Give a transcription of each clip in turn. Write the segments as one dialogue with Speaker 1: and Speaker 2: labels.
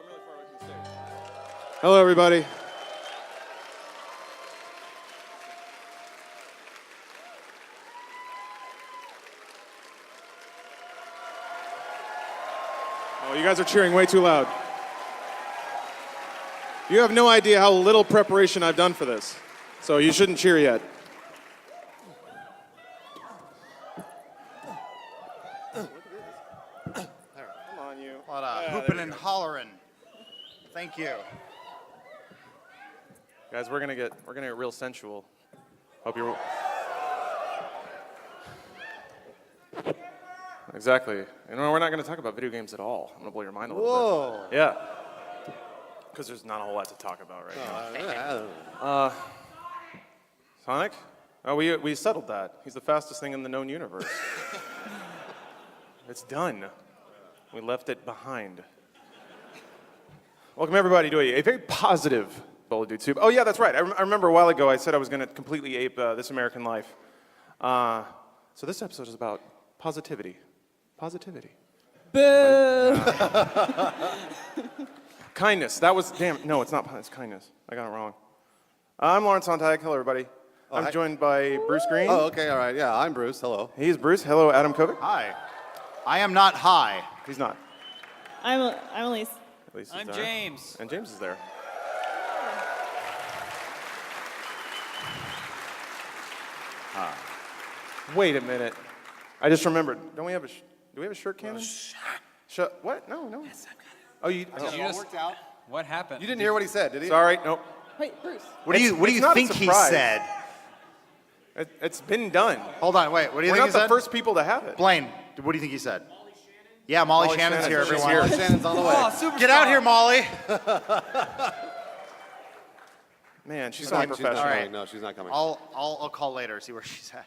Speaker 1: I'm really far away from the stage. Hello, everybody. Oh, you guys are cheering way too loud. You have no idea how little preparation I've done for this, so you shouldn't cheer yet. Come on, you.
Speaker 2: A lot of hooping and hollering. Thank you.
Speaker 1: Guys, we're gonna get real sensual. Hope you're. Exactly. You know, we're not gonna talk about video games at all. I'm gonna blow your mind a little bit. Yeah. Because there's not a whole lot to talk about right now. Sonic? Oh, we settled that. He's the fastest thing in the known universe. It's done. We left it behind. Welcome everybody to a very positive Bowl of Dude Soup. Oh yeah, that's right. I remember a while ago I said I was going to completely ape This American Life. So this episode is about positivity. Positivity.
Speaker 3: Boo!
Speaker 1: Kindness. That was, damn, no, it's not, it's kindness. I got it wrong. I'm Lawrence Sontag. Hello, everybody. I'm joined by Bruce Green.
Speaker 4: Oh, okay, all right. Yeah, I'm Bruce. Hello.
Speaker 1: He's Bruce. Hello, Adam Kovic.
Speaker 2: Hi. I am not high.
Speaker 1: He's not.
Speaker 3: I'm Elyse.
Speaker 1: Elyse is
Speaker 5: I'm
Speaker 1: there.
Speaker 5: James.
Speaker 1: And James is there. Wait a minute. I just remembered. Don't we have a, do we have a shirt cannon? What? No, no. Yes, I've got it. Oh, you,
Speaker 5: Did you just,
Speaker 4: Worked out.
Speaker 5: what happened?
Speaker 4: You didn't hear what he said, did he?
Speaker 1: sorry, nope.
Speaker 3: Wait, Bruce.
Speaker 2: What do you
Speaker 1: It's not a
Speaker 2: think he
Speaker 1: surprise.
Speaker 2: said?
Speaker 1: It's been done.
Speaker 2: Hold on, wait. What do you
Speaker 1: We're
Speaker 2: think
Speaker 1: not
Speaker 2: he
Speaker 1: the
Speaker 2: said?
Speaker 1: first people to have it.
Speaker 2: Blaine, what do you think he said? Yeah, Molly Shannon's here,
Speaker 1: She's
Speaker 2: everyone.
Speaker 1: here.
Speaker 4: Shannon's on the way.
Speaker 5: Oh, superstar.
Speaker 2: Get out here, Molly.
Speaker 1: Man, she's
Speaker 4: No,
Speaker 1: so
Speaker 4: she's not
Speaker 1: professional.
Speaker 2: All right.
Speaker 4: coming. No, she's not coming.
Speaker 2: I'll call later, see where she's at.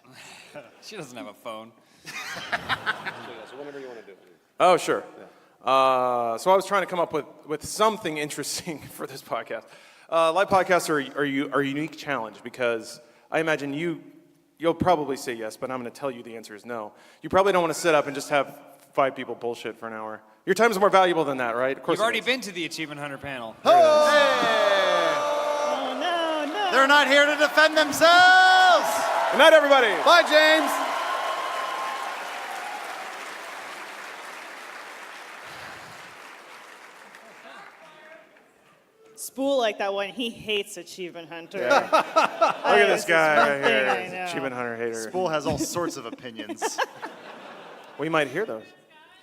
Speaker 5: She doesn't have a phone.
Speaker 4: So whenever you want to do it.
Speaker 1: Oh, sure. So I was trying to come up with something interesting for this podcast. Live podcasts are a unique challenge because I imagine you'll probably say yes, but I'm going to tell you the answer is no. You probably don't want to sit up and just have 5 people bullshit for an hour. Your time is more valuable than that, right? Of course.
Speaker 5: You've already been to the Achievement Hunter panel.
Speaker 3: Oh, no, no.
Speaker 2: They're not here to defend themselves.
Speaker 1: Good night, everybody.
Speaker 4: Bye, James.
Speaker 3: Spool like that one. He hates Achievement Hunter.
Speaker 1: Look at this guy right here.
Speaker 3: I know.
Speaker 1: Achievement Hunter hater.
Speaker 2: Spool has all sorts of opinions.
Speaker 1: We might hear those.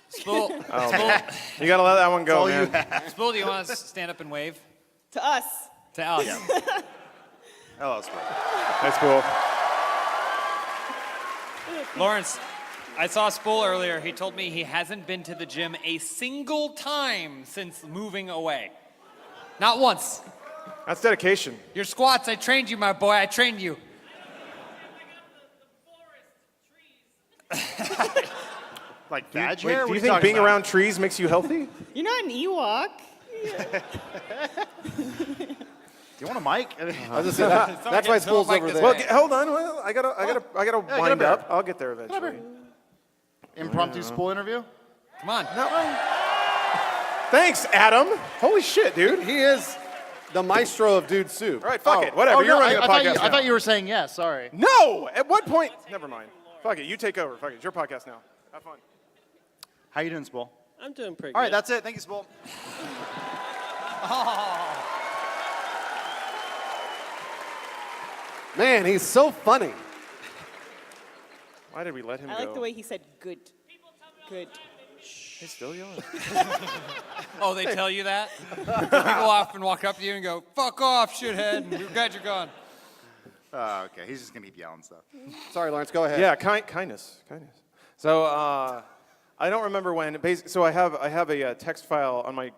Speaker 5: Spool,
Speaker 1: You got to let that one go,
Speaker 2: all you
Speaker 1: man.
Speaker 5: Spool, do you want to stand up and wave
Speaker 3: To us.
Speaker 5: to Alex?
Speaker 2: Hello, Spool.
Speaker 1: Nice pool.
Speaker 5: Lawrence, I saw Spool earlier. He told me he hasn't been to the gym a single time since moving away. Not once.
Speaker 1: That's dedication.
Speaker 5: Your squats, I trained you, my boy. I trained you.
Speaker 2: Like badge
Speaker 1: Wait,
Speaker 2: hair?
Speaker 1: do
Speaker 2: What
Speaker 1: you
Speaker 2: are
Speaker 1: think
Speaker 2: talking
Speaker 1: being
Speaker 2: about?
Speaker 1: around trees makes you healthy?
Speaker 3: You're not an Ewok.
Speaker 2: Do you want a mic?
Speaker 4: I was just saying, that's why Spool's
Speaker 5: like
Speaker 4: over
Speaker 5: this
Speaker 4: there.
Speaker 5: way.
Speaker 1: Well, hold on. Well, I gotta wind
Speaker 2: here.
Speaker 1: up. I'll get there eventually.
Speaker 2: Impromptu Spool interview?
Speaker 5: Come on.
Speaker 1: Thanks, Adam. Holy shit, dude.
Speaker 4: He is the maestro of Dude Soup.
Speaker 1: All right, fuck it. Whatever.
Speaker 2: Oh,
Speaker 1: You're
Speaker 2: no,
Speaker 1: running the podcast
Speaker 2: I
Speaker 1: now.
Speaker 2: thought you were saying yes, sorry.
Speaker 1: No! At what point? Never mind. Fuck it. You take over. Fuck it. It's your podcast now. Have fun.
Speaker 2: How you doing, Spool?
Speaker 6: I'm doing pretty
Speaker 2: All right,
Speaker 6: good.
Speaker 2: that's it. Thank you, Spool.
Speaker 4: Man, he's so funny.
Speaker 1: Why did we let him go?
Speaker 3: I like the way he said good. Good.
Speaker 1: He's still yelling.
Speaker 5: Oh, they tell you that? People often walk up to you and go, fuck off, shithead, and we're glad you're gone.
Speaker 2: Oh, okay. He's just going to keep yelling stuff.
Speaker 4: Sorry, Lawrence, go ahead.
Speaker 1: Yeah, kindness. So I don't remember when. So I have a text file on my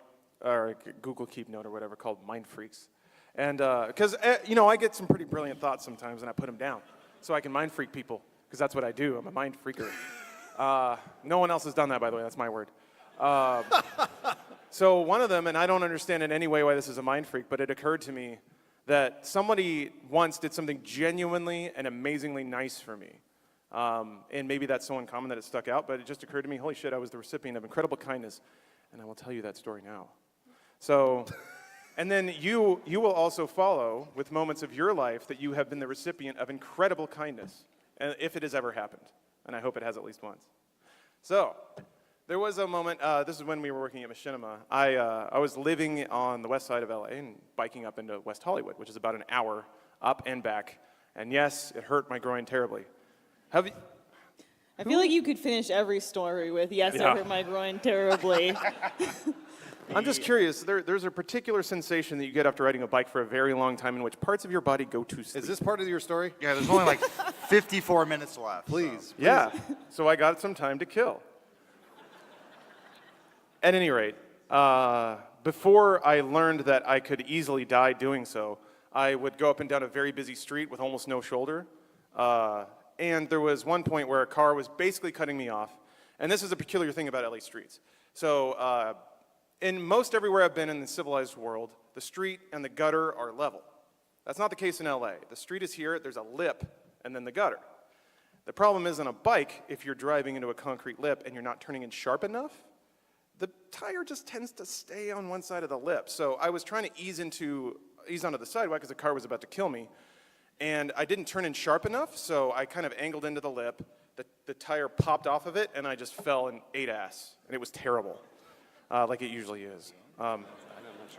Speaker 1: Google Keep note or whatever called Mind Freaks, and because I get some pretty brilliant thoughts sometimes, and I put them down so I can mind freak people because that's what I do. I'm a mind freaker. No one else has done that, by the way. That's my word. So one of them, and I don't understand in any way why this is a mind freak, but it occurred to me that somebody once did something genuinely and amazingly nice for me. And maybe that's so uncommon that it stuck out, but it just occurred to me, holy shit, I was the recipient of incredible kindness, and I will tell you that story now. So, and then you will also follow with moments of your life that you have been the recipient of incredible kindness, if it has ever happened. And I hope it has at least once. So, there was a moment, this is when we were working at Machinima. I was living on the west side of LA and biking up into West Hollywood, which is about an hour up and back. And yes, it hurt my groin terribly. Have you,
Speaker 3: I feel like you could finish every story with, yes,
Speaker 1: Yeah.
Speaker 3: I hurt my groin terribly.
Speaker 1: I'm just curious, there's a particular sensation that you get after riding a bike for a very long time in which parts of your body go to sleep.
Speaker 4: Is this part of your story?
Speaker 2: Yeah, there's only like 54 minutes left.
Speaker 4: Please.
Speaker 1: Yeah, so I got some time to kill. At any rate, before I learned that I could easily die doing so, I would go up and down a very busy street with almost no shoulder. And there was one point where a car was basically cutting me off. And this is a peculiar thing about LA streets. So in most everywhere I've been in the civilized world, the street and the gutter are level. That's not the case in LA. The street is here, there's a lip, and then the gutter. The problem is on a bike, if you're driving into a concrete lip and you're not turning in sharp enough, the tire just tends to stay on one side of the lip. So I was trying to ease onto the sidewalk because the car was about to kill me. And I didn't turn in sharp enough, so I kind of angled into the lip. The tire popped off of it, and I just fell and ate ass. And it was terrible, like it usually is.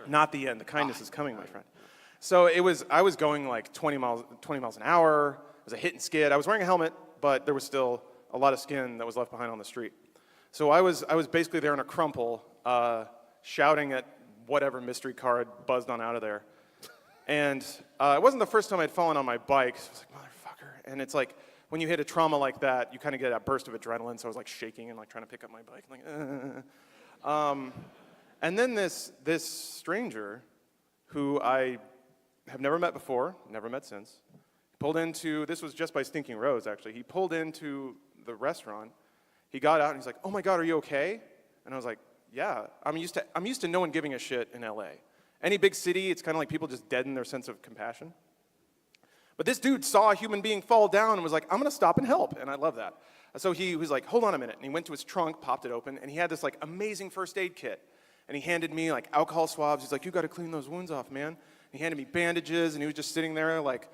Speaker 1: Not the end. The kindness is coming, my friend. So I was going like 20 miles an hour. It was a hit and skid. I was wearing a helmet, but there was still a lot of skin that was left behind on the street. So I was basically there in a crumple, shouting at whatever mystery car had buzzed on out of there. And it wasn't the first time I'd fallen on my bike. So I was like, motherfucker. And it's like, when you hit a trauma like that, you kind of get that burst of adrenaline. So I was like shaking and like trying to pick up my bike. And then this stranger, who I have never met before, never met since, pulled into, this was just by Stinking Rose actually, he pulled into the restaurant. He got out and he's like, oh my God, are you okay? And I was like, yeah, I'm used to no one giving a shit in LA. Any big city, it's kind of like people just deaden their sense of compassion. But this dude saw a human being fall down and was like, I'm gonna stop and help, and I love that. So he was like, hold on a minute, and he went to his trunk, popped it open, and he had this like amazing first aid kit. And he handed me like alcohol swabs. He's like, you gotta clean those wounds off, man. And he handed me bandages, and he was just sitting there like,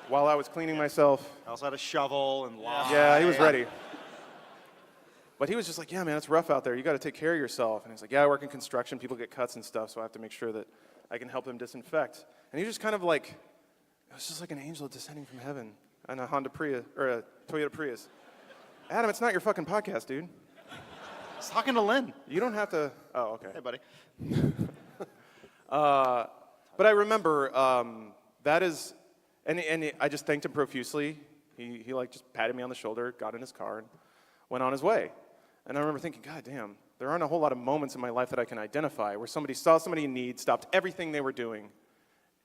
Speaker 1: while I was cleaning myself.
Speaker 2: I also had a shovel and lime.
Speaker 1: Yeah, he was ready. But he was just like, yeah, man, it's rough out there. You got to take care of yourself. And he's like, yeah, I work in construction. People get cuts and stuff, so I have to make sure that I can help them disinfect. And he was just kind of like, it was just like an angel descending from heaven on a Honda Prius, or a Toyota Prius. Adam, it's not your fucking podcast, dude.
Speaker 2: I was talking to Lynn.
Speaker 1: You don't have to, oh, okay.
Speaker 2: Hey, buddy.
Speaker 1: But I remember that is, and I just thanked him profusely. He like just patted me on the shoulder, got in his car, and went on his way. And I remember thinking, God damn, there aren't a whole lot of moments in my life that I can identify where somebody saw somebody in need, stopped everything they were doing,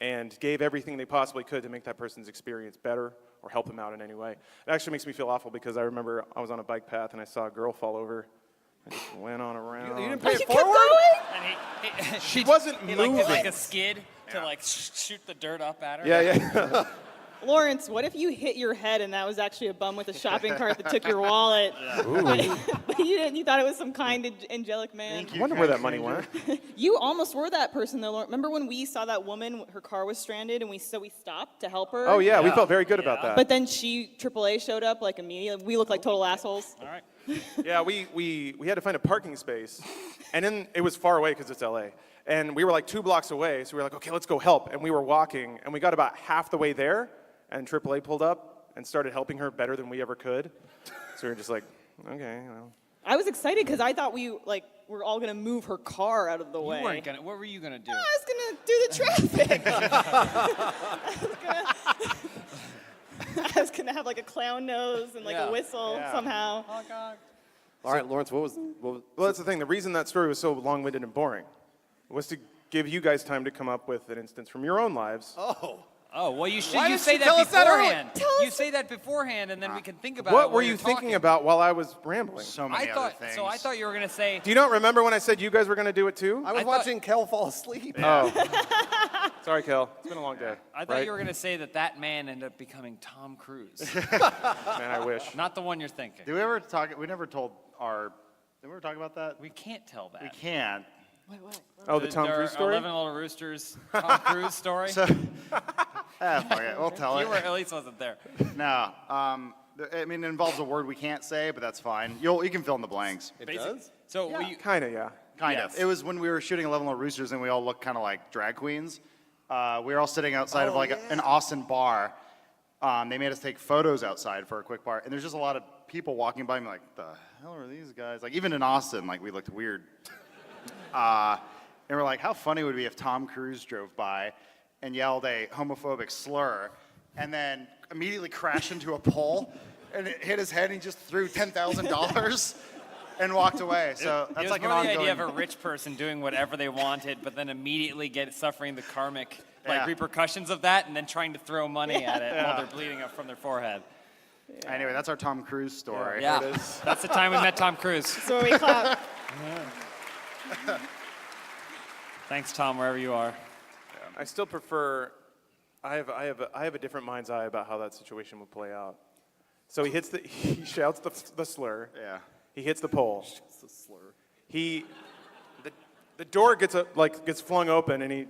Speaker 1: and gave everything they possibly could to make that person's experience better or help them out in any way. It actually makes me feel awful because I remember I was on a bike path and I saw a girl fall over. I just went on around.
Speaker 4: You didn't pay it
Speaker 3: You kept
Speaker 4: forward?
Speaker 3: going?
Speaker 5: And
Speaker 1: She wasn't
Speaker 5: he like did
Speaker 1: moving.
Speaker 5: like a skid to like shoot the dirt up at her.
Speaker 1: Yeah.
Speaker 3: Lawrence, what if you hit your head and that was actually a bum with a shopping cart that took your wallet? But you didn't. You thought it was some kind, angelic man.
Speaker 1: I wonder where that money went.
Speaker 3: You almost were that person, though. Lawrence. Remember when we saw that woman, her car was stranded, and we stopped to help her?
Speaker 1: Oh, yeah, we felt very good about that.
Speaker 3: But then AAA showed up like immediately. We looked like total assholes.
Speaker 5: All right.
Speaker 1: Yeah, we had to find a parking space, and then it was far away because it's LA. And we were like 2 blocks away, so we were like, okay, let's go help. And we were walking, and we got about half the way there, and AAA pulled up and started helping her better than we ever could. So we were just like, okay, well.
Speaker 3: I was excited because I thought we were all gonna move her car out of the way.
Speaker 5: You weren't gonna. What were you gonna do?
Speaker 3: I was gonna do the traffic. I was gonna have like a clown nose and like
Speaker 5: Yeah.
Speaker 3: a whistle somehow.
Speaker 5: Oh God.
Speaker 4: All right, Lawrence, what was
Speaker 1: Well, that's the thing. The reason that story was so long-winded and boring was to give you guys time to come up with an instance from your own lives.
Speaker 5: Oh well, you should.
Speaker 4: Why
Speaker 5: You
Speaker 4: didn't
Speaker 5: say
Speaker 4: you
Speaker 5: that
Speaker 4: tell us that early?
Speaker 5: beforehand. You say that beforehand, and then we can think about it.
Speaker 1: What
Speaker 5: while
Speaker 1: were you
Speaker 5: you're
Speaker 1: thinking
Speaker 5: talking.
Speaker 1: about while I was rambling?
Speaker 2: So many other things.
Speaker 5: So I thought you were gonna say.
Speaker 1: Do you not remember when I said you guys were going to do it too?
Speaker 4: I was
Speaker 5: thought-
Speaker 4: watching Kel fall asleep.
Speaker 1: Oh. Sorry, Kel. It's been a long day.
Speaker 5: I thought
Speaker 1: right?
Speaker 5: you were gonna say that man ended up becoming Tom Cruise,
Speaker 1: Man, I wish.
Speaker 5: not the one you're thinking.
Speaker 2: Did we ever talk? We never told our. Did we ever talk about that?
Speaker 5: We can't tell that.
Speaker 2: We can't.
Speaker 3: What?
Speaker 1: Oh, the Tom
Speaker 5: There
Speaker 1: Cruise
Speaker 5: are
Speaker 1: story?
Speaker 5: 11 Little Roosters Tom Cruise story.
Speaker 2: Fuck it, we'll tell
Speaker 5: You were,
Speaker 2: it.
Speaker 5: Elyse wasn't there.
Speaker 2: No, I mean, it involves a word we can't say, but that's fine. You can fill in the blanks.
Speaker 4: It
Speaker 5: Basic-
Speaker 4: does?
Speaker 5: So we,
Speaker 1: Kind of, yeah.
Speaker 2: Kind
Speaker 5: Yes.
Speaker 2: of. It was when we were shooting 11 Little Roosters and we all looked kind of like drag queens. We were all sitting outside of like an Austin bar. They made us take photos outside for a quick part, and there's just a lot of people walking by me like, the hell are these guys? Like even in Austin, like we looked weird. And we're like, how funny would it be if Tom Cruise drove by and yelled a homophobic slur, and then immediately crashed into a pole, and it hit his head, and he just threw $10,000 and walked away. So
Speaker 5: it
Speaker 2: that's
Speaker 5: was
Speaker 2: like an
Speaker 5: more the
Speaker 2: ongoing.
Speaker 5: idea of a rich person doing whatever they wanted, but then immediately suffering the karmic
Speaker 2: Yeah.
Speaker 5: repercussions of that, and then trying to throw money at it while they're bleeding up from their forehead.
Speaker 2: Anyway, that's our Tom Cruise story.
Speaker 5: Yeah, that's the time we met Tom Cruise.
Speaker 3: So we clap.
Speaker 5: Thanks, Tom, wherever you are.
Speaker 1: I still prefer. I have a different mind's eye about how that situation would play out. So he shouts the slur.
Speaker 2: Yeah.
Speaker 1: He hits the pole.
Speaker 4: It's a slur.
Speaker 1: The door gets flung open, and he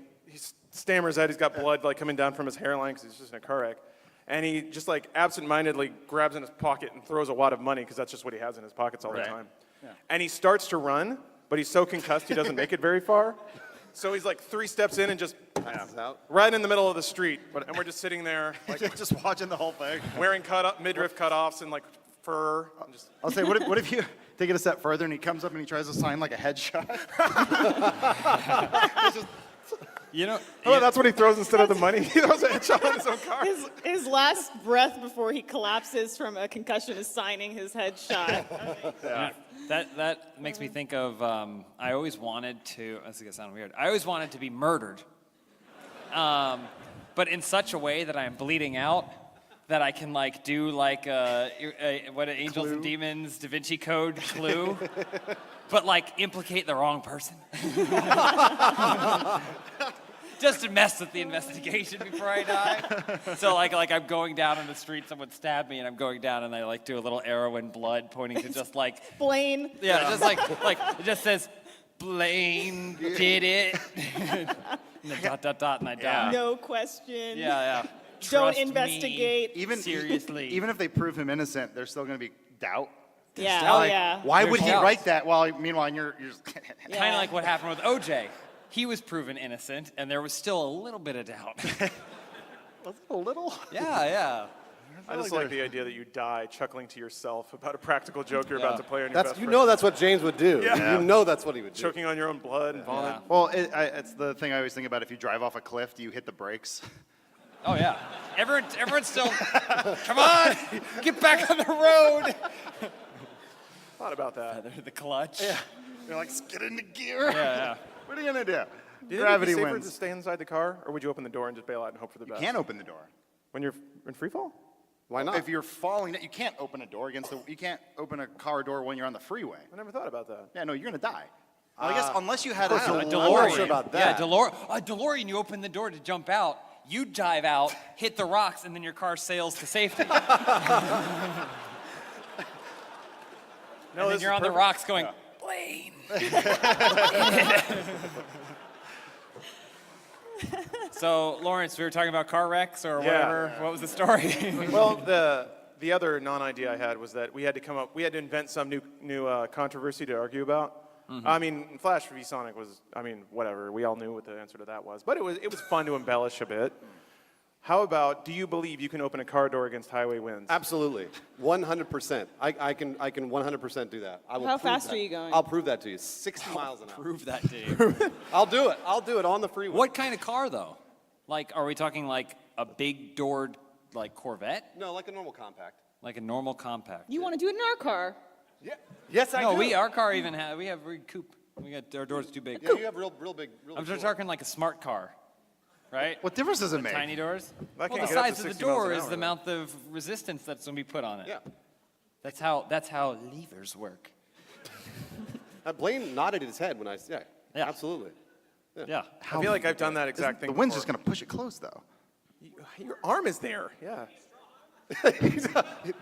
Speaker 1: stammers out. He's got blood coming down from his hairline because he's just in a car wreck. And he just absentmindedly grabs in his pocket and throws a wad of money because that's just what he has in his pockets all the
Speaker 5: Right.
Speaker 1: time. Yeah. And he starts to run, but he's so concussed he doesn't make it very far. So he's 3 steps in and just
Speaker 4: Passes out.
Speaker 1: right in the middle of the street. And we're just sitting there
Speaker 2: Just watching the whole thing.
Speaker 1: wearing midriff cutoffs and fur. And just,
Speaker 2: I'll say, what if you take it a step further and he comes up and he tries to sign like a headshot?
Speaker 5: You know,
Speaker 1: oh, that's what he throws instead of the money. He throws a headshot on his own car.
Speaker 3: His last breath before he collapses from a concussion is signing his headshot.
Speaker 5: that makes me think of, I always wanted to, this is going to sound weird, I always wanted to be murdered. But in such a way that I'm bleeding out, that I can do what Angels and Demons, Da Vinci Code clue, but implicate the wrong person. Just to mess with the investigation before I die. So I'm going down in the street, someone stabbed me, and I'm going down, and I do a little arrow in blood pointing to just
Speaker 3: Blaine.
Speaker 5: yeah, just it just says, Blaine did it. And then ... and I die.
Speaker 3: No question.
Speaker 5: Yeah.
Speaker 3: Don't
Speaker 5: Trust me.
Speaker 3: investigate.
Speaker 5: Seriously.
Speaker 2: Even if they prove him innocent, there's still going to be doubt.
Speaker 3: Yeah.
Speaker 5: doubt.
Speaker 3: Oh,
Speaker 2: Like,
Speaker 3: yeah.
Speaker 2: Why
Speaker 5: There's
Speaker 2: would he
Speaker 5: doubt.
Speaker 2: write that meanwhile you're just
Speaker 5: Kind of like what happened with OJ. He was proven innocent, and there was still a little bit of doubt.
Speaker 2: Was it a little?
Speaker 5: yeah.
Speaker 1: I just like the idea that you die chuckling to yourself about a practical joke you're about to play on your
Speaker 4: That's
Speaker 1: best
Speaker 4: you
Speaker 1: friend.
Speaker 4: know that's what James would do.
Speaker 1: Yeah.
Speaker 4: You know that's what he would do.
Speaker 1: Choking on your own blood and vomit.
Speaker 5: Yeah.
Speaker 2: Well, it's the thing I always think about. If you drive off a cliff, do you hit the brakes?
Speaker 5: Oh, yeah. Everyone's still, come on, get back on the road.
Speaker 1: Thought about that.
Speaker 5: The clutch.
Speaker 2: You're like, get into gear.
Speaker 5: Yeah.
Speaker 2: What are you going to do?
Speaker 1: Do you
Speaker 2: Gravity
Speaker 1: think it'd be safer
Speaker 2: wins.
Speaker 1: to stay inside the car, or would you open the door and just bail out and hope for the best?
Speaker 2: Can't open the door.
Speaker 1: When you're in free fall?
Speaker 4: Why not?
Speaker 2: If you're falling, you can't open a door you can't open a car door when you're on the freeway.
Speaker 1: I never thought about that.
Speaker 2: Yeah, no, you're going to die. Well, I guess unless you had
Speaker 4: course,
Speaker 2: a
Speaker 4: I'm not
Speaker 5: DeLorean.
Speaker 4: sure about
Speaker 5: Yeah,
Speaker 4: that.
Speaker 5: DeLorean, you open the door to jump out, you dive out, hit the rocks, and then your car sails to safety.
Speaker 1: No,
Speaker 5: And then
Speaker 1: this
Speaker 5: you're
Speaker 1: is
Speaker 5: on the
Speaker 1: perfect.
Speaker 5: rocks going, Blaine. So, Lawrence, we were talking about car wrecks or
Speaker 1: Yeah.
Speaker 5: whatever. What was the story?
Speaker 1: Well, the other non-idea I had was that we had to invent some new controversy to argue about. I mean, Flash v Sonic was, whatever. We all knew what the answer to that was, but it was fun to embellish a bit. How about, do you believe you can open a car door against highway winds?
Speaker 4: Absolutely, 100%. I can 100% do that. I will
Speaker 3: How
Speaker 4: prove
Speaker 3: fast
Speaker 4: that.
Speaker 3: are you going?
Speaker 4: I'll prove that to you. 60 miles an hour.
Speaker 5: Prove that to you.
Speaker 4: I'll do it. I'll do it on the freeway.
Speaker 5: What kind of car, though? Are we talking a big doored, Corvette?
Speaker 4: No, like a normal compact.
Speaker 5: Like a normal compact?
Speaker 3: You want to do it in our car?
Speaker 4: Yeah. Yes, I
Speaker 5: No,
Speaker 4: do.
Speaker 5: our car even we coupe. We got our doors too big.
Speaker 4: Yeah, you have real big.
Speaker 5: I'm just talking like a smart car, right?
Speaker 2: What difference does it make?
Speaker 5: Tiny doors.
Speaker 1: That
Speaker 5: Well,
Speaker 1: can't
Speaker 5: the
Speaker 1: get up to
Speaker 5: size of the
Speaker 1: 60 miles
Speaker 5: door
Speaker 1: an
Speaker 5: is
Speaker 1: hour,
Speaker 5: the
Speaker 1: though.
Speaker 5: amount of resistance that's going to be put on it.
Speaker 4: Yeah.
Speaker 5: That's how levers work.
Speaker 4: Blaine nodded his head when I. Yeah.
Speaker 5: Yeah.
Speaker 4: Absolutely.
Speaker 5: Yeah.
Speaker 1: I feel like I've done that exact thing
Speaker 2: The wind's
Speaker 1: before.
Speaker 2: just going to push it close, though.
Speaker 1: Your arm is there, yeah.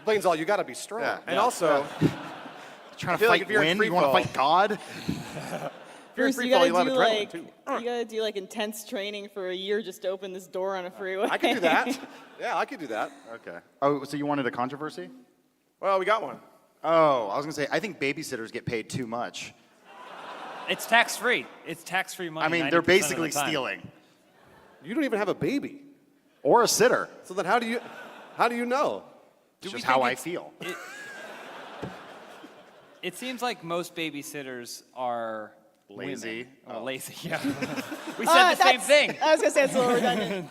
Speaker 4: Blaine's all. You got to be strong.
Speaker 2: Yeah.
Speaker 1: And also,
Speaker 2: Trying to
Speaker 1: feel like
Speaker 2: fight
Speaker 1: if you're in
Speaker 2: wind?
Speaker 1: free
Speaker 2: You want to
Speaker 1: fall-
Speaker 2: fight God?
Speaker 1: If you're in
Speaker 3: Bruce,
Speaker 1: free
Speaker 3: you
Speaker 1: fall,
Speaker 3: gotta
Speaker 1: you'll have
Speaker 3: do
Speaker 1: adrenaline
Speaker 3: like
Speaker 1: too.
Speaker 3: you gotta do like intense training for a year just to open this door on a freeway.
Speaker 4: I could do that. Yeah, I could do that.
Speaker 2: Okay. Oh, so you wanted a controversy?
Speaker 1: Well, we got one.
Speaker 2: Oh, I was gonna say, I think babysitters get paid too much.
Speaker 5: It's tax-free. It's tax-free money.
Speaker 2: I mean,
Speaker 5: 90%
Speaker 2: they're
Speaker 5: of the
Speaker 2: basically
Speaker 5: time.
Speaker 2: stealing.
Speaker 4: You don't even have a baby.
Speaker 2: Or a sitter.
Speaker 4: So then how do you know?
Speaker 2: It's
Speaker 5: we
Speaker 2: just how
Speaker 5: think
Speaker 2: I
Speaker 5: it's-
Speaker 2: feel.
Speaker 5: It seems like most babysitters are
Speaker 2: Lazy.
Speaker 5: women.
Speaker 2: Oh.
Speaker 5: Lazy, yeah. We said the same thing.
Speaker 3: I was gonna say it's a little redundant.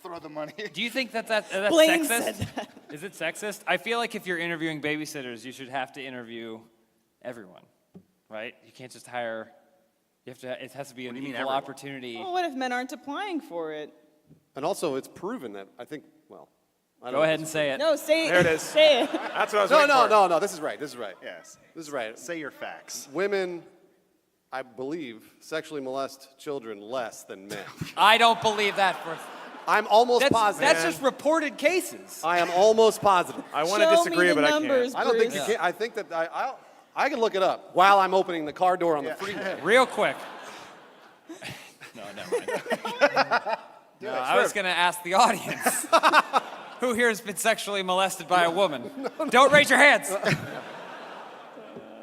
Speaker 2: Throw the money.
Speaker 5: Do you think that's
Speaker 3: Blaine
Speaker 5: sexist?
Speaker 3: said that.
Speaker 5: Is it sexist? I feel like if you're interviewing babysitters, you should have to interview everyone, right? You can't just hire. You have to. It has to be an
Speaker 2: do you mean
Speaker 5: equal
Speaker 2: everyone?
Speaker 5: opportunity.
Speaker 3: Well, what if men aren't applying for it?
Speaker 4: And also, it's proven that I think. Well, I don't
Speaker 5: Go
Speaker 4: know if
Speaker 5: ahead and
Speaker 4: it's
Speaker 5: say it.
Speaker 3: No, say
Speaker 1: There it is.
Speaker 3: Say it.
Speaker 1: That's what I was
Speaker 4: No,
Speaker 1: waiting for.
Speaker 4: no. This is right. This is right.
Speaker 2: Yes.
Speaker 4: This is right.
Speaker 2: Say your facts.
Speaker 4: Women, I believe, sexually molest children less than men.
Speaker 5: I don't believe that for.
Speaker 4: I'm almost
Speaker 5: That's,
Speaker 4: positive.
Speaker 5: that's just reported cases.
Speaker 4: I am almost positive.
Speaker 1: I want to
Speaker 3: Show
Speaker 1: disagree,
Speaker 3: me the
Speaker 1: but
Speaker 3: numbers,
Speaker 1: I
Speaker 4: I don't think
Speaker 3: Bruce.
Speaker 4: you can. I think that I can look it up while I'm opening the car door on the freeway.
Speaker 5: Real quick. No, never mind. No, I was going to ask the audience. Who here has been sexually molested by a woman? Don't raise your hands.
Speaker 1: can't.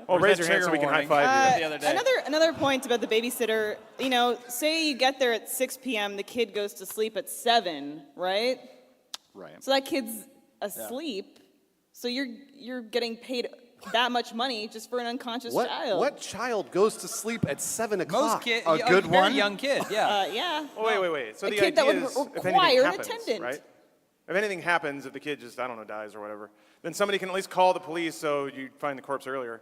Speaker 1: Well, raise your hand so we can high five you.
Speaker 5: the other day.
Speaker 3: Another point about the babysitter. You know, say you get there at 6 p.m. The kid goes to sleep at 7, right?
Speaker 2: Right.
Speaker 3: So that kid's asleep. So you're getting paid that much money just for an unconscious child.
Speaker 4: What child goes to sleep at 7 o'clock?
Speaker 5: Most kids,
Speaker 2: A good
Speaker 5: very
Speaker 2: one?
Speaker 5: young kid, yeah.
Speaker 3: Yeah.
Speaker 1: Oh, wait. So
Speaker 3: A
Speaker 1: the
Speaker 3: kid that
Speaker 1: idea
Speaker 3: would
Speaker 1: is, if
Speaker 3: require
Speaker 1: anything
Speaker 3: an
Speaker 1: happens,
Speaker 3: attendant.
Speaker 1: right? If anything happens, if the kid just, I don't know, dies or whatever, then somebody can at least call the police so you find the corpse earlier.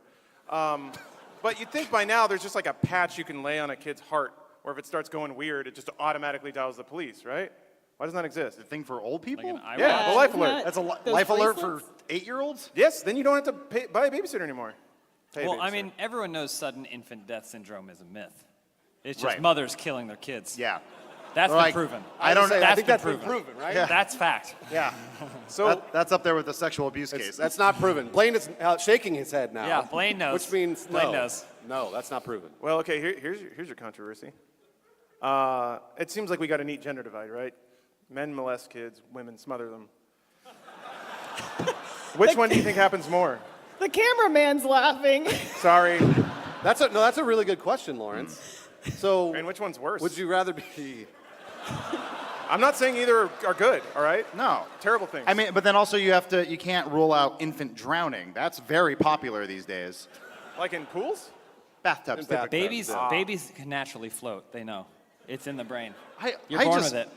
Speaker 1: But you'd think by now there's just like a patch you can lay on a kid's heart, or if it starts going weird, it just automatically dials the police, right? Why doesn't that exist?
Speaker 2: The thing for old people?
Speaker 5: Like an
Speaker 1: Yeah, the life
Speaker 3: isn't
Speaker 1: alert.
Speaker 3: that
Speaker 2: That's a
Speaker 3: those
Speaker 2: life alert for
Speaker 3: bracelets?
Speaker 2: 8-year-olds?
Speaker 1: Yes, then you don't have to buy a babysitter anymore. Pay a
Speaker 5: Well, I
Speaker 1: babysitter.
Speaker 5: mean, everyone knows sudden infant death syndrome is a myth. It's just
Speaker 2: Right.
Speaker 5: mothers killing their kids.
Speaker 2: Yeah.
Speaker 5: That's
Speaker 2: They're
Speaker 5: been
Speaker 2: like,
Speaker 5: proven.
Speaker 2: I don't know.
Speaker 4: I
Speaker 5: That's
Speaker 4: think
Speaker 5: been
Speaker 4: that's been
Speaker 5: proven.
Speaker 4: proven, right?
Speaker 2: Yeah.
Speaker 5: That's fact.
Speaker 2: Yeah.
Speaker 1: so
Speaker 2: That's up there with the sexual abuse case.
Speaker 4: That's not proven. Blaine is shaking his head now.
Speaker 5: Yeah, Blaine knows.
Speaker 4: Which means
Speaker 5: Blaine
Speaker 4: no.
Speaker 5: knows.
Speaker 4: No, that's not proven.
Speaker 1: well, okay. Here's your controversy. It seems like we got a neat gender divide, right? Men molest kids, women smother them. Which one do you think happens more?
Speaker 3: The cameraman's laughing.
Speaker 1: Sorry.
Speaker 4: That's a really good question, Lawrence. So,
Speaker 1: And which one's worse?
Speaker 4: would you rather be?
Speaker 1: I'm not saying either are good, all right?
Speaker 2: No.
Speaker 1: Terrible things.
Speaker 2: I mean, but then also you can't rule out infant drowning. That's very popular these days.
Speaker 1: like in pools?
Speaker 2: Bathtubs.
Speaker 4: In fact,
Speaker 2: typically.
Speaker 5: Babies can naturally float. They know. It's in the brain. You're
Speaker 2: I
Speaker 5: born
Speaker 2: just-
Speaker 5: with it.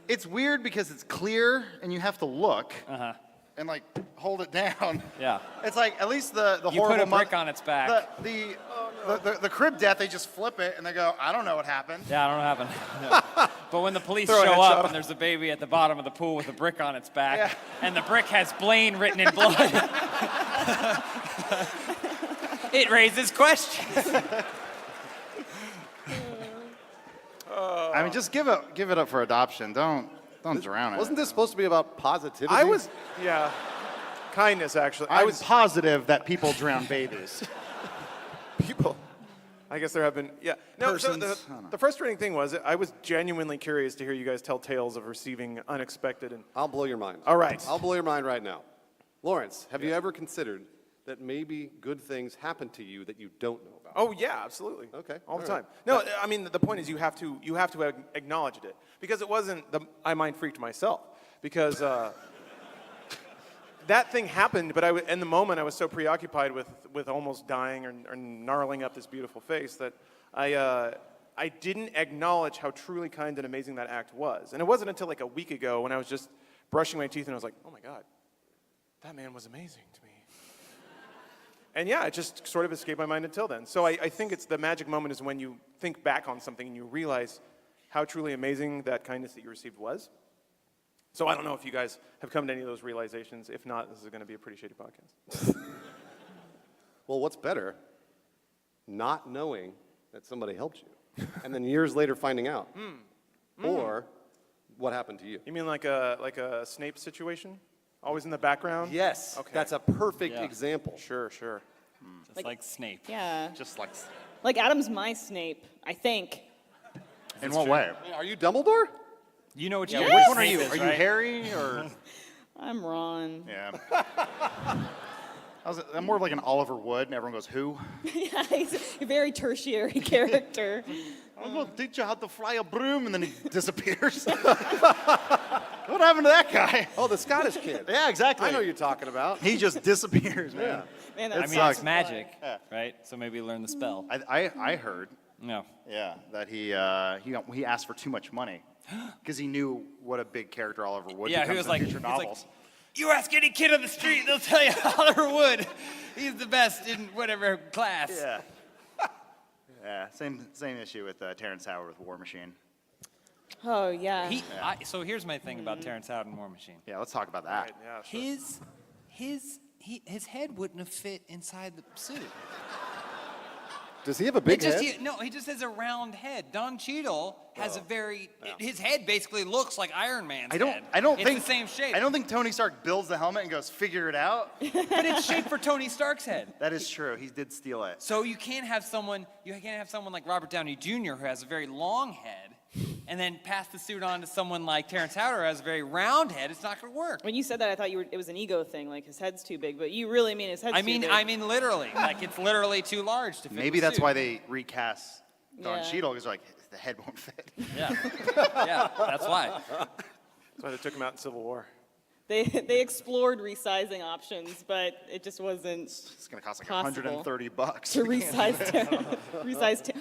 Speaker 2: It's weird because it's clear and you have to look
Speaker 5: Uh-huh.
Speaker 2: and like hold it down.
Speaker 5: Yeah.
Speaker 2: It's like at least the
Speaker 5: You
Speaker 2: horrible
Speaker 5: put a brick
Speaker 2: mo-
Speaker 5: on its back.
Speaker 2: the crib death, they just flip it and they go, I don't know what happened.
Speaker 5: Yeah, I don't know what happened. Yeah. But when the police
Speaker 1: Throw a
Speaker 5: show
Speaker 1: headshot.
Speaker 5: up and there's a baby at the bottom of the pool with a brick on its back,
Speaker 2: Yeah.
Speaker 5: and the brick has Blaine written in blood, it raises questions.
Speaker 2: I mean, just give it up for adoption. Don't drown it.
Speaker 4: Wasn't this supposed to be about positivity?
Speaker 1: Yeah. Kindness, actually.
Speaker 2: I was positive that people drown babies.
Speaker 1: people. I guess there have been, yeah. No, so
Speaker 2: Persons, I don't know.
Speaker 1: the frustrating thing was I was genuinely curious to hear you guys tell tales of receiving unexpected and.
Speaker 4: I'll blow your mind.
Speaker 1: All right.
Speaker 4: I'll blow your mind right now. Lawrence, have you ever considered that maybe good things happen to you that you don't know about?
Speaker 1: Oh yeah, absolutely.
Speaker 4: Okay,
Speaker 1: All the
Speaker 4: all
Speaker 1: time.
Speaker 4: right.
Speaker 1: No, I mean the point is you have to acknowledge it because it wasn't I mind freaked myself because that thing happened, but in the moment I was so preoccupied with almost dying or gnarling up this beautiful face that I didn't acknowledge how truly kind and amazing that act was. And it wasn't until like a week ago when I was just brushing my teeth and I was like, oh my God, that man was amazing to me. And yeah, it just sort of escaped my mind until then. So I think it's the magic moment is when you think back on something and you realize how truly amazing that kindness that you received was. So I don't know if you guys have come to any of those realizations. If not, this is going to be a pretty shady podcast.
Speaker 4: Well, what's better? Not knowing that somebody helped you, and then years later finding out. Or what happened to you?
Speaker 1: You mean like a Snape situation? Always in the background?
Speaker 4: Yes,
Speaker 1: Okay.
Speaker 4: that's a perfect
Speaker 5: Yeah.
Speaker 4: example.
Speaker 1: Sure.
Speaker 5: Just like Snape.
Speaker 3: Yeah.
Speaker 2: Just like
Speaker 3: Like, Adam's my Snape, I think.
Speaker 2: In what way?
Speaker 4: Are you Dumbledore?
Speaker 5: You know what
Speaker 2: Yeah,
Speaker 5: you
Speaker 2: which one are
Speaker 5: Snape
Speaker 2: you?
Speaker 5: is,
Speaker 2: Are you
Speaker 5: right?
Speaker 2: Harry or?
Speaker 3: I'm Ron.
Speaker 2: Yeah. I'm more of like an Oliver Wood, and everyone goes, who?
Speaker 3: Yeah, he's a very tertiary character.
Speaker 2: I'm going to teach you how to fly a broom, and then he disappears. What happened to that guy?
Speaker 4: Oh, the Scottish kid.
Speaker 2: Yeah, exactly.
Speaker 4: I know what you're talking about.
Speaker 2: He just disappears, man.
Speaker 4: Yeah.
Speaker 3: Man,
Speaker 5: I
Speaker 3: that's
Speaker 5: mean,
Speaker 3: so
Speaker 5: it's
Speaker 3: fun.
Speaker 5: magic,
Speaker 2: Yeah.
Speaker 5: right? So maybe learn the spell.
Speaker 2: I heard,
Speaker 5: No.
Speaker 2: yeah, that he asked for too much money because he knew what a big character Oliver Wood
Speaker 5: Yeah,
Speaker 2: becomes
Speaker 5: he was
Speaker 2: in
Speaker 5: like,
Speaker 2: future
Speaker 5: he was like,
Speaker 2: novels.
Speaker 5: you ask any kid on the street, they'll tell you Oliver Wood. He's the best in whatever class.
Speaker 2: Yeah. Yeah, same issue with Terrence Howard with War Machine.
Speaker 3: Oh, yeah.
Speaker 5: So here's my thing about Terrence Howard and War Machine.
Speaker 2: Yeah, let's talk about that.
Speaker 1: Yeah, sure.
Speaker 5: His head wouldn't have fit inside the suit.
Speaker 4: Does he have a big head?
Speaker 5: He just has a round head. Don Cheadle has a very, his head basically looks like Iron Man's head.
Speaker 2: I don't
Speaker 5: it's
Speaker 2: think
Speaker 5: the same shape.
Speaker 2: I don't think Tony Stark builds the helmet and goes, figure it out.
Speaker 5: But it's shaped for Tony Stark's head.
Speaker 2: That is true. He did steal it.
Speaker 5: So you can't have someone like Robert Downey Jr. who has a very long head, and then pass the suit on to someone like Terrence Howard who has a very round head. It's not going to work.
Speaker 3: When you said that, I thought it was an ego thing, like his head's too big, but you really mean his head's too big.
Speaker 5: I mean literally, like it's literally too large to fit.
Speaker 2: Maybe
Speaker 5: the
Speaker 2: that's
Speaker 5: suit.
Speaker 2: why they recast Don
Speaker 3: Yeah.
Speaker 2: Cheadle, because like the head won't fit.
Speaker 5: Yeah, yeah, that's why.
Speaker 1: That's why they took him out in Civil War.
Speaker 3: They explored resizing options, but it just wasn't
Speaker 2: It's gonna cost like
Speaker 3: Possible.
Speaker 2: $130
Speaker 3: to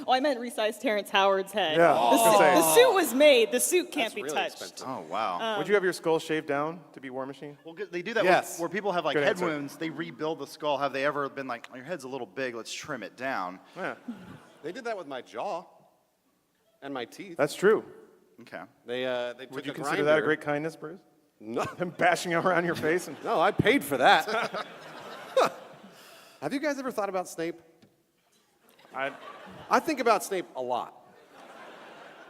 Speaker 3: I meant resize Terrence Howard's head.
Speaker 1: Yeah, I was gonna say.
Speaker 3: The suit was made. The suit can't
Speaker 4: That's
Speaker 3: be
Speaker 4: really
Speaker 3: touched.
Speaker 4: expensive.
Speaker 2: Oh wow.
Speaker 1: Would you have your skull shaved down to be War Machine?
Speaker 2: Well, they do that
Speaker 1: Yes.
Speaker 2: where people have like
Speaker 1: Good
Speaker 2: head
Speaker 1: answer.
Speaker 2: wounds. They rebuild the skull. Have they ever been like, oh, your head's a little big, let's trim it down?
Speaker 1: Yeah,
Speaker 4: They did that with my jaw and my teeth.
Speaker 1: that's true.
Speaker 2: Okay.
Speaker 4: They took
Speaker 1: Would you
Speaker 4: a
Speaker 1: consider that a
Speaker 4: grinder.
Speaker 1: great kindness, Bruce?
Speaker 4: No,
Speaker 1: Him bashing around your face and
Speaker 4: no, I paid for that. Have you guys ever thought about Snape? I think about Snape a lot.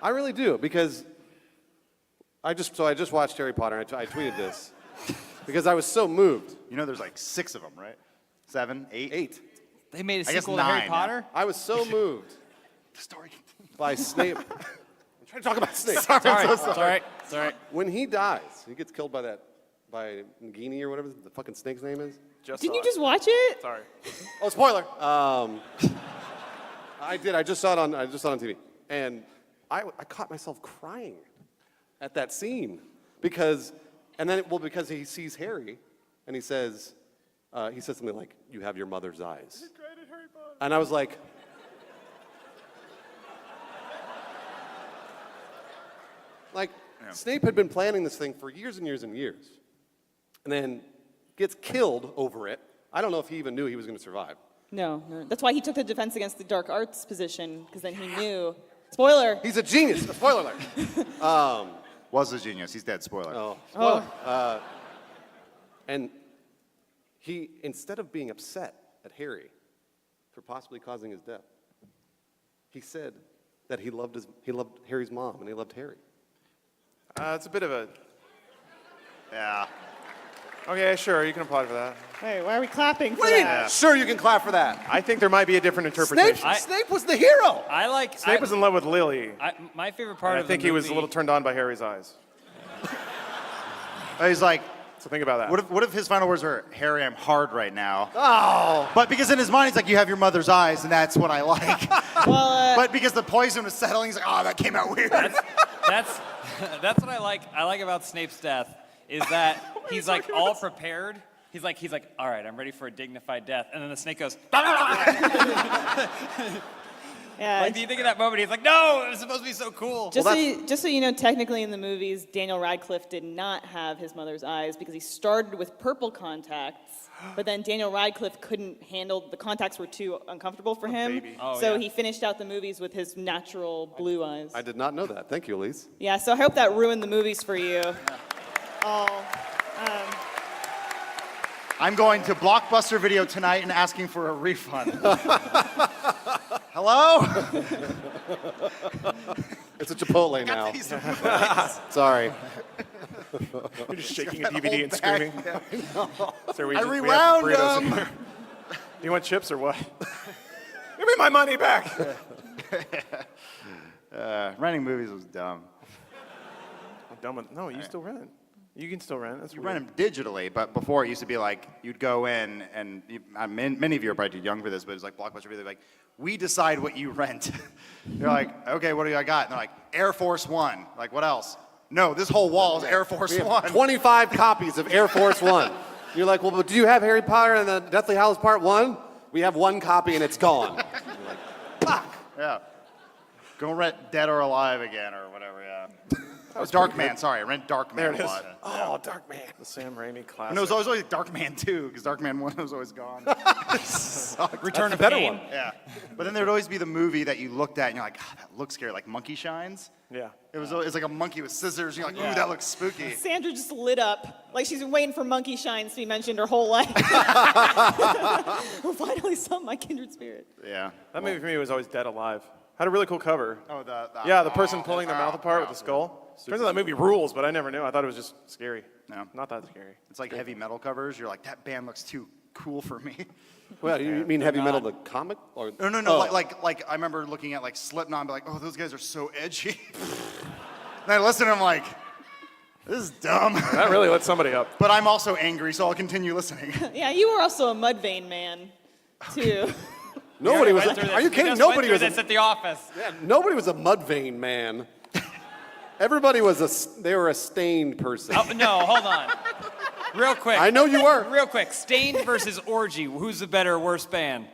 Speaker 4: I really do, because I just watched Harry Potter, and I tweeted this because I was so moved.
Speaker 2: You know, there's like 6 of them, right? 7, 8.
Speaker 4: 8.
Speaker 5: They made a
Speaker 2: I guess
Speaker 5: sequel to Harry
Speaker 2: 9,
Speaker 5: Potter.
Speaker 4: I was so moved
Speaker 2: The story.
Speaker 4: by Snape. I'm trying to talk about Snape.
Speaker 5: Sorry.
Speaker 4: When he dies, he gets killed by Nagini or whatever the fucking snake's name is.
Speaker 1: just
Speaker 3: Didn't
Speaker 1: saw
Speaker 3: you
Speaker 1: it.
Speaker 3: just watch it?
Speaker 1: Sorry.
Speaker 4: Oh, spoiler. I did. I just saw it on TV, and I caught myself crying at that scene because he sees Harry, and he says something like, "You have your mother's eyes," and I was like. Snape had been planning this thing for years and years and years, and then gets killed over it. I don't know if he even knew he was going to survive.
Speaker 3: No. That's why he took the defense against the dark arts position, because then he knew. Spoiler.
Speaker 4: He's a genius. Spoiler alert.
Speaker 2: Was a genius. He's dead. Spoiler.
Speaker 4: Oh,
Speaker 3: Oh.
Speaker 4: and he, instead of being upset at Harry for possibly causing his death, he said that he loved Harry's mom and he loved Harry.
Speaker 1: It's a bit of a.
Speaker 2: Yeah.
Speaker 1: Okay, sure, you can applaud for that.
Speaker 3: Hey, why are we clapping for
Speaker 4: Wait,
Speaker 3: that?
Speaker 4: sure you can clap for that.
Speaker 1: I think there might be a different interpretation.
Speaker 4: Snape was the hero.
Speaker 1: Snape was in love with Lily.
Speaker 5: My favorite part
Speaker 1: I
Speaker 5: of
Speaker 1: think
Speaker 5: the
Speaker 1: he was a
Speaker 5: movie-
Speaker 1: little turned on by Harry's eyes.
Speaker 2: He's like,
Speaker 1: So think about that.
Speaker 2: what if his final words were, Harry, I'm hard right now? Oh. But because in his mind, he's like, you have your mother's eyes, and that's what I like.
Speaker 3: Well,
Speaker 2: But because the poison was settling, he's like, oh, that came out weird.
Speaker 5: That's what I like about Snape's death is that he's like all prepared. He's like, all right, I'm ready for a dignified death. And then the snake goes,
Speaker 3: yeah,
Speaker 5: like, do you think of that moment? He's like, no, it was supposed to be so cool.
Speaker 3: just so you know, technically in the movies, Daniel Radcliffe did not have his mother's eyes because he started with purple contacts, but then Daniel Radcliffe couldn't handle, the contacts were too uncomfortable for him.
Speaker 1: baby.
Speaker 5: Oh,
Speaker 3: So
Speaker 5: yeah.
Speaker 3: he finished out the movies with his natural blue eyes.
Speaker 4: I did not know that. Thank you, Elyse.
Speaker 3: Yeah, so I hope that ruined the movies for you. Oh,
Speaker 2: I'm going to Blockbuster Video tonight and asking for a refund. Hello?
Speaker 4: It's a Chipotle now. Sorry.
Speaker 1: You're just shaking a DVD and screaming. Sir, we
Speaker 2: I
Speaker 1: have
Speaker 2: rewound
Speaker 1: burritos in
Speaker 2: them.
Speaker 1: here. Do you want chips or what?
Speaker 2: Give me
Speaker 1: my money back.
Speaker 2: Renting movies was dumb.
Speaker 1: I'm done with. No, you still rent. You can still rent. That's
Speaker 2: You
Speaker 1: weird.
Speaker 2: rent them digitally, but before it used to be like you'd go in and many of you are probably too young for this, but it's like Blockbuster. They're like, we decide what you rent. You're like, okay, what do I got? And they're like, Air Force One. Like, what else? No, this whole wall is Air Force One.
Speaker 4: 25 copies of Air Force One. You're like, well, but do you have Harry Potter and the Deathly Hallows Part 1? We have one copy and it's gone. You're like, fuck.
Speaker 2: Yeah. Go rent Dead or Alive again or whatever, yeah. Oh, Darkman, sorry. I rent Darkman
Speaker 1: There it
Speaker 2: a
Speaker 1: is.
Speaker 2: lot.
Speaker 1: Oh, Darkman. The Sam Raimi classic.
Speaker 2: And it was always Darkman 2, because Darkman 1 was always gone.
Speaker 5: Return of
Speaker 1: better
Speaker 5: Cain.
Speaker 1: one.
Speaker 2: Yeah. But then there would always be the movie that you looked at and you're like, God, that looks scary, like Monkey Shines.
Speaker 1: Yeah.
Speaker 2: It's like a monkey with scissors. You're like, ooh, that looks spooky.
Speaker 3: Sandra just lit up, like she's been waiting for Monkey Shines to be mentioned her whole life. Finally saw my kindred spirit.
Speaker 2: Yeah.
Speaker 1: That movie for me was always Dead Alive. Had a really cool cover.
Speaker 2: Oh,
Speaker 1: Yeah, the person pulling their mouth apart with the skull. Turns out that movie rules, but I never knew. I thought it was just scary.
Speaker 2: No.
Speaker 1: Not that scary.
Speaker 2: It's like heavy metal covers. You're like, that band looks too cool for me.
Speaker 4: Well, you mean heavy metal, the comic? Or,
Speaker 2: No,
Speaker 4: oh.
Speaker 2: like I remember looking at like Slipknot and be like, oh, those guys are so edgy. And I listen and I'm like, this is dumb.
Speaker 1: That really lit somebody up.
Speaker 2: But I'm also angry, so I'll continue listening.
Speaker 3: Yeah, you were also a Mudvayne man, too.
Speaker 4: Nobody was.
Speaker 5: Went through
Speaker 4: Are you
Speaker 5: this.
Speaker 4: kidding?
Speaker 5: We just
Speaker 4: Nobody
Speaker 5: went
Speaker 4: was.
Speaker 5: through this at the office.
Speaker 4: Nobody was a Mudvayne man. Everybody was they were a stained person.
Speaker 5: Oh, no, hold on. Real quick.
Speaker 4: I know you were.
Speaker 5: Real quick. Stained versus Orgy. Who's the better, worse band?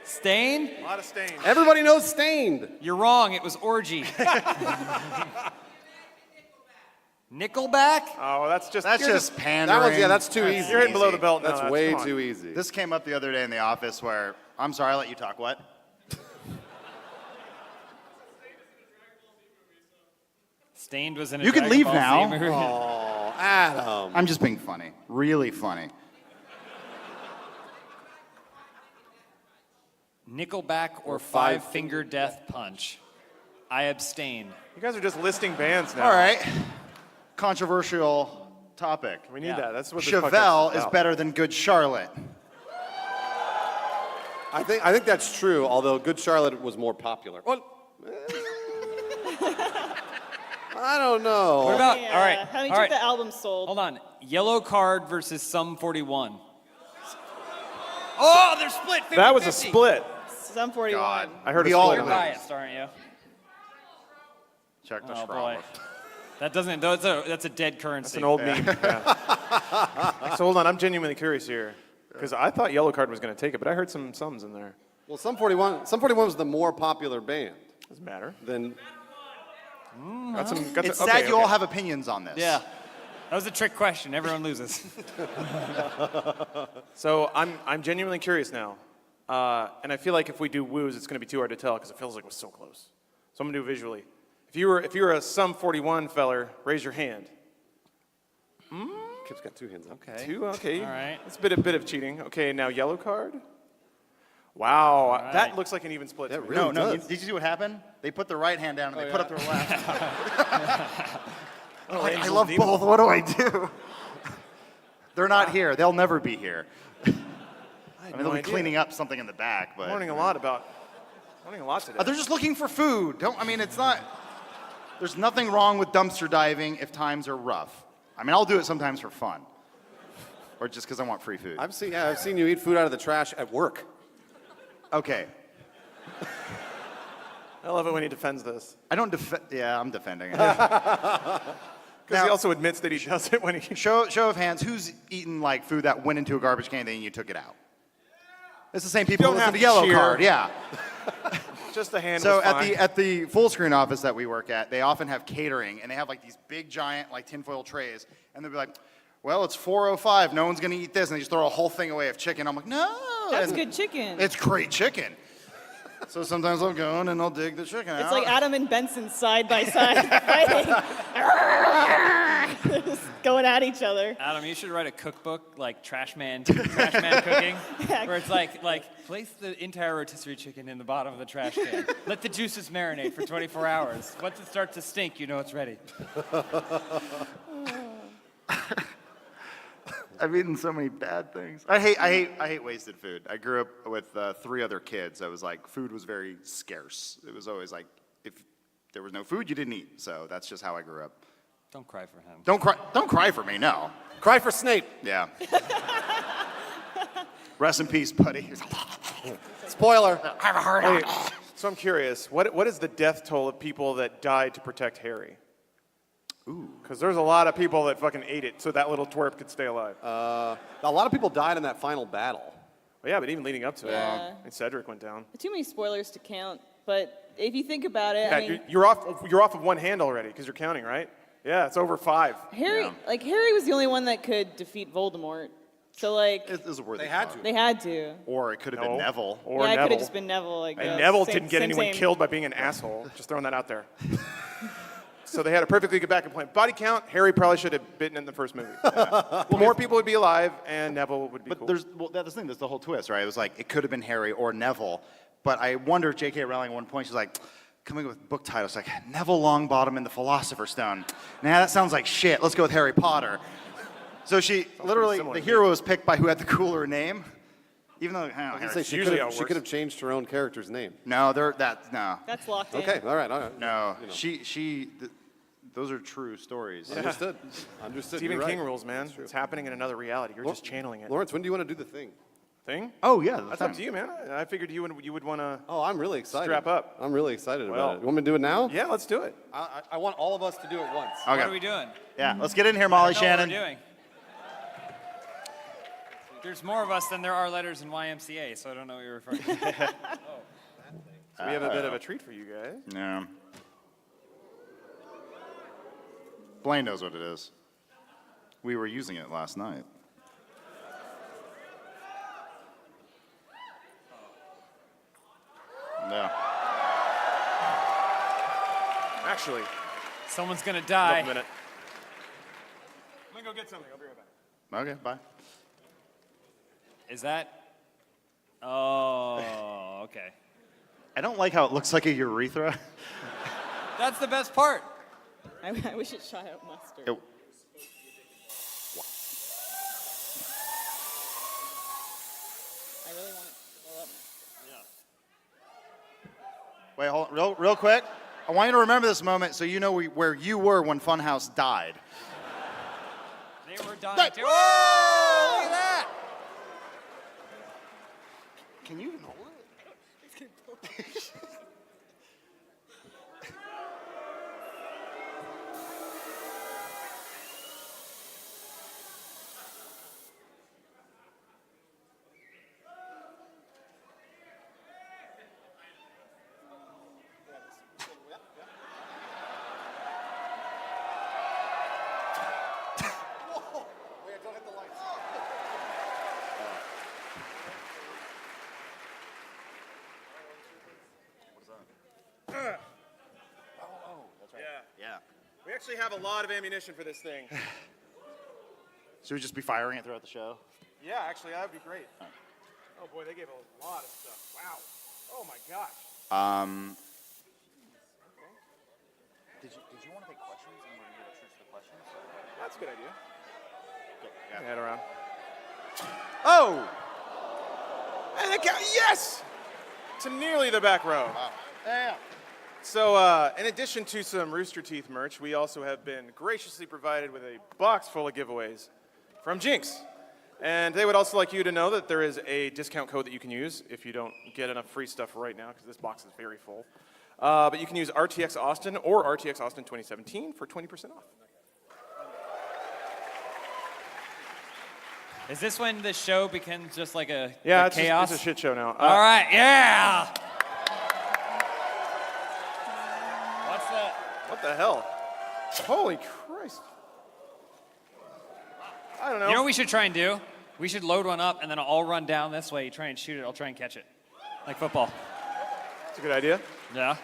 Speaker 5: Stained?
Speaker 1: A lot of stains.
Speaker 4: Everybody knows Stained.
Speaker 5: You're wrong. It was Orgy. Nickelback?
Speaker 1: Oh, that's just
Speaker 2: Pandering.
Speaker 4: That's too easy.
Speaker 1: You're hitting below the belt.
Speaker 4: That's
Speaker 1: now.
Speaker 4: way
Speaker 1: come on.
Speaker 4: too easy.
Speaker 2: This came up the other day in the office where, I'm sorry, I let you talk, what?
Speaker 5: Stained was in a
Speaker 2: You can
Speaker 5: Dragon
Speaker 2: leave
Speaker 5: Ball
Speaker 2: now.
Speaker 5: Z movie.
Speaker 4: Oh, Adam.
Speaker 2: I'm just being funny. Really funny.
Speaker 5: Nickelback or Five Finger Death Punch? I abstain.
Speaker 1: You guys are just listing bands now.
Speaker 2: All right. Controversial topic.
Speaker 1: We need
Speaker 5: Yeah.
Speaker 1: that. That's what this podcast
Speaker 2: Chevelle is
Speaker 1: about.
Speaker 2: better than Good Charlotte.
Speaker 4: I think that's true. Although Good Charlotte was more popular. Well, I don't know.
Speaker 5: What about,
Speaker 3: Yeah.
Speaker 5: all right,
Speaker 3: How many
Speaker 5: all
Speaker 3: took
Speaker 5: right.
Speaker 3: the album sold?
Speaker 5: Hold on. Yellow Card versus Sum 41. Oh, they're split 50-50.
Speaker 1: That was a split.
Speaker 3: Some 41.
Speaker 2: God.
Speaker 1: I heard
Speaker 2: We
Speaker 1: a
Speaker 2: all
Speaker 1: split.
Speaker 5: You're
Speaker 1: on that.
Speaker 5: biased, aren't you?
Speaker 2: Check the
Speaker 5: Oh,
Speaker 2: Scrabble.
Speaker 5: boy. That doesn't, that's a dead currency.
Speaker 1: It's an old meme. Yeah. So hold on, I'm genuinely curious here. Because I thought Yellow Card was going to take it, but I heard some sums in there.
Speaker 4: Well, Sum 41 was the more popular band
Speaker 1: Doesn't matter.
Speaker 4: than.
Speaker 1: Got some,
Speaker 2: It's sad you all have opinions on this.
Speaker 5: Yeah. That was a trick question. Everyone loses.
Speaker 1: So I'm genuinely curious now. And I feel like if we do woos, it's going to be too hard to tell because it feels like it was so close. So I'm going to do it visually. If you were a Sum 41 feller, raise your hand.
Speaker 4: Kip's got two hands up.
Speaker 5: Okay.
Speaker 1: Two? Okay.
Speaker 5: All right.
Speaker 1: It's a bit of cheating. Okay, now Yellow Card. Wow,
Speaker 5: right.
Speaker 1: that looks like an even split. to
Speaker 4: That
Speaker 1: me.
Speaker 4: really
Speaker 2: No,
Speaker 4: does.
Speaker 2: did you see what happened? They put their right hand down and they put up their left.
Speaker 1: Oh,
Speaker 2: I
Speaker 1: Angels
Speaker 2: love
Speaker 1: Demons.
Speaker 2: both. What do I do? They're not here. They'll never be here. I mean,
Speaker 1: no
Speaker 2: they'll be
Speaker 1: idea.
Speaker 2: cleaning up something in the back, but
Speaker 1: I'm learning a lot today.
Speaker 2: They're just looking for food. It's not. There's nothing wrong with dumpster diving if times are rough. I mean, I'll do it sometimes for fun, or just because I want free food.
Speaker 4: I've seen you eat food out of the trash at work.
Speaker 2: Okay,
Speaker 1: I love it when he defends this.
Speaker 2: I don't defend. Yeah, I'm defending it.
Speaker 1: Because
Speaker 2: Now-
Speaker 1: he also admits that he does it when he...
Speaker 2: show of hands. Who's eaten like food that went into a garbage can and you took it out? It's the same people
Speaker 1: don't
Speaker 2: who
Speaker 1: have
Speaker 2: listen to
Speaker 1: to
Speaker 2: Yellow
Speaker 1: cheer.
Speaker 2: Card. Yeah.
Speaker 1: Just a hand
Speaker 2: So
Speaker 1: was fine.
Speaker 2: at the full screen office that we work at, they often have catering, and they have like these big giant like tinfoil trays, and they'll be like, "Well, it's 4:05. No one's gonna eat this," and they just throw a whole thing away of chicken. I'm like, "No,
Speaker 3: That's
Speaker 2: and
Speaker 3: good chicken.
Speaker 2: It's great chicken." So sometimes I'll go in and I'll dig the chicken out.
Speaker 3: It's like Adam and Benson side by side fighting. They're just going at each other.
Speaker 5: Adam, you should write a cookbook like Trash Man Cooking,
Speaker 3: Yeah.
Speaker 5: where it's like place the entire rotisserie chicken in the bottom of the trash can. Let the juices marinate for 24 hours. Once it starts to stink, you know it's ready.
Speaker 2: I've eaten so many bad things. I hate wasted food. I grew up with 3 other kids. I was like, food was very scarce. It was always like, if there was no food, you didn't eat. So that's just how I grew up.
Speaker 5: Don't cry for him.
Speaker 2: Don't cry for me, no.
Speaker 4: Cry for Snape.
Speaker 2: Yeah. Rest in peace, buddy.
Speaker 4: Spoiler.
Speaker 2: I have a heart on.
Speaker 1: So I'm curious, what is the death toll of people that died to protect Harry? Ooh. Because there's a lot of people that fucking ate it so that little twerp could stay alive.
Speaker 4: A lot of people died in that final battle.
Speaker 1: Well, yeah, but even leading up to
Speaker 3: Yeah.
Speaker 1: it, and Cedric went down.
Speaker 3: Too many spoilers to count, but if you think about it,
Speaker 1: Yeah,
Speaker 3: I mean,
Speaker 1: you're off of one hand already because you're counting, right? Yeah, it's over 5.
Speaker 3: Harry, Harry was the only one that could defeat Voldemort. So like,
Speaker 2: It was a worthy
Speaker 4: They had
Speaker 2: cause.
Speaker 4: to.
Speaker 3: they had to.
Speaker 2: Or it could have been Neville.
Speaker 1: Or
Speaker 3: yeah, it could
Speaker 1: Neville.
Speaker 3: have just been Neville. I guess.
Speaker 1: And Neville
Speaker 3: Same-
Speaker 1: didn't get
Speaker 3: same,
Speaker 1: anyone
Speaker 3: same.
Speaker 1: killed by being an asshole. Just throwing that out there. So they had a perfectly good backup plan. Body count, Harry probably should have bitten in the first movie. More people would be alive, and Neville would be
Speaker 2: But
Speaker 1: cool.
Speaker 2: that's the thing. That's the whole twist, right? It was like it could have been Harry or Neville. But I wonder if J.K. Rowling at one point she's like, coming up with book titles like Neville Longbottom and the Philosopher's Stone. Nah, that sounds like shit. Let's go with Harry Potter. So she literally,
Speaker 1: similar
Speaker 2: the
Speaker 1: to
Speaker 2: hero was picked by who had the cooler name. Even though, I don't know,
Speaker 4: Say she
Speaker 1: usually how
Speaker 4: could
Speaker 1: it
Speaker 4: she
Speaker 1: works.
Speaker 4: could have changed her own character's name.
Speaker 2: no, no.
Speaker 3: That's locked in.
Speaker 4: Okay, all right, all right.
Speaker 2: No,
Speaker 4: You know.
Speaker 2: those are true stories.
Speaker 4: Understood. Understood.
Speaker 1: Stephen
Speaker 4: You're
Speaker 1: King
Speaker 4: right.
Speaker 1: rules, man. It's happening in another reality. You're just channeling it.
Speaker 4: Lawrence, when do you want to do the thing?
Speaker 1: Thing?
Speaker 2: Oh yeah,
Speaker 1: That's up to you, man. I figured you would want to.
Speaker 4: Oh, I'm really excited.
Speaker 1: Strap up.
Speaker 4: I'm really excited
Speaker 1: Well-
Speaker 4: about it. You want me to do it now?
Speaker 1: Yeah, let's do it.
Speaker 4: I want all of us to do it once.
Speaker 2: Okay.
Speaker 5: What are we doing?
Speaker 2: Yeah, let's get in here, Molly
Speaker 5: I don't know
Speaker 2: Shannon.
Speaker 5: what we're doing. There's more of us than there are letters in YMCA, so I don't know what you're referring to.
Speaker 1: So we have a bit of a treat for you guys.
Speaker 2: Yeah. Blaine knows what it is. We were using it last night. Yeah.
Speaker 1: Actually,
Speaker 5: Someone's gonna
Speaker 1: love a
Speaker 5: die.
Speaker 1: minute. I'm gonna go get something. I'll be right back.
Speaker 2: Okay, bye.
Speaker 5: Is that? Oh, okay.
Speaker 2: I don't like how it looks like a urethra.
Speaker 5: That's the best part.
Speaker 3: I wish it shot out mustard.
Speaker 2: It-
Speaker 3: I really want it to blow up.
Speaker 2: Wait, hold on, real quick. I want you to remember this moment so you know where you were when Funhouse died.
Speaker 5: They were dying too. Oh, look at that.
Speaker 2: Can you even hold it? Yeah.
Speaker 1: We actually have a lot of ammunition for this thing.
Speaker 2: Should we just be firing it throughout the show?
Speaker 1: Yeah, actually, that would be great. Oh boy, they gave a lot of stuff. Wow. Oh my gosh.
Speaker 2: Did you want to take questions and we're going to give a truce to questions?
Speaker 1: That's a good idea.
Speaker 2: Yeah.
Speaker 1: Head around.
Speaker 2: Oh!
Speaker 1: And yes! To nearly the back row.
Speaker 2: Yeah.
Speaker 1: So, in addition to some Rooster Teeth merch, we also have been graciously provided with a box full of giveaways from Jinx. And they would also like you to know that there is a discount code that you can use if you don't get enough free stuff right now, because this box is very full. But you can use RTX Austin or RTX Austin 2017 for 20% off.
Speaker 5: Is this when the show becomes just like a
Speaker 1: Yeah,
Speaker 5: like
Speaker 1: it's,
Speaker 5: chaos?
Speaker 1: it's a shit show now.
Speaker 5: All right, yeah. What's that?
Speaker 1: What the hell? Holy Christ. I don't know.
Speaker 5: You know what we should try and do? We should load one up and then I'll run down this way. You try and shoot it. I'll try and catch it, like football.
Speaker 1: That's a good idea.
Speaker 5: Yeah.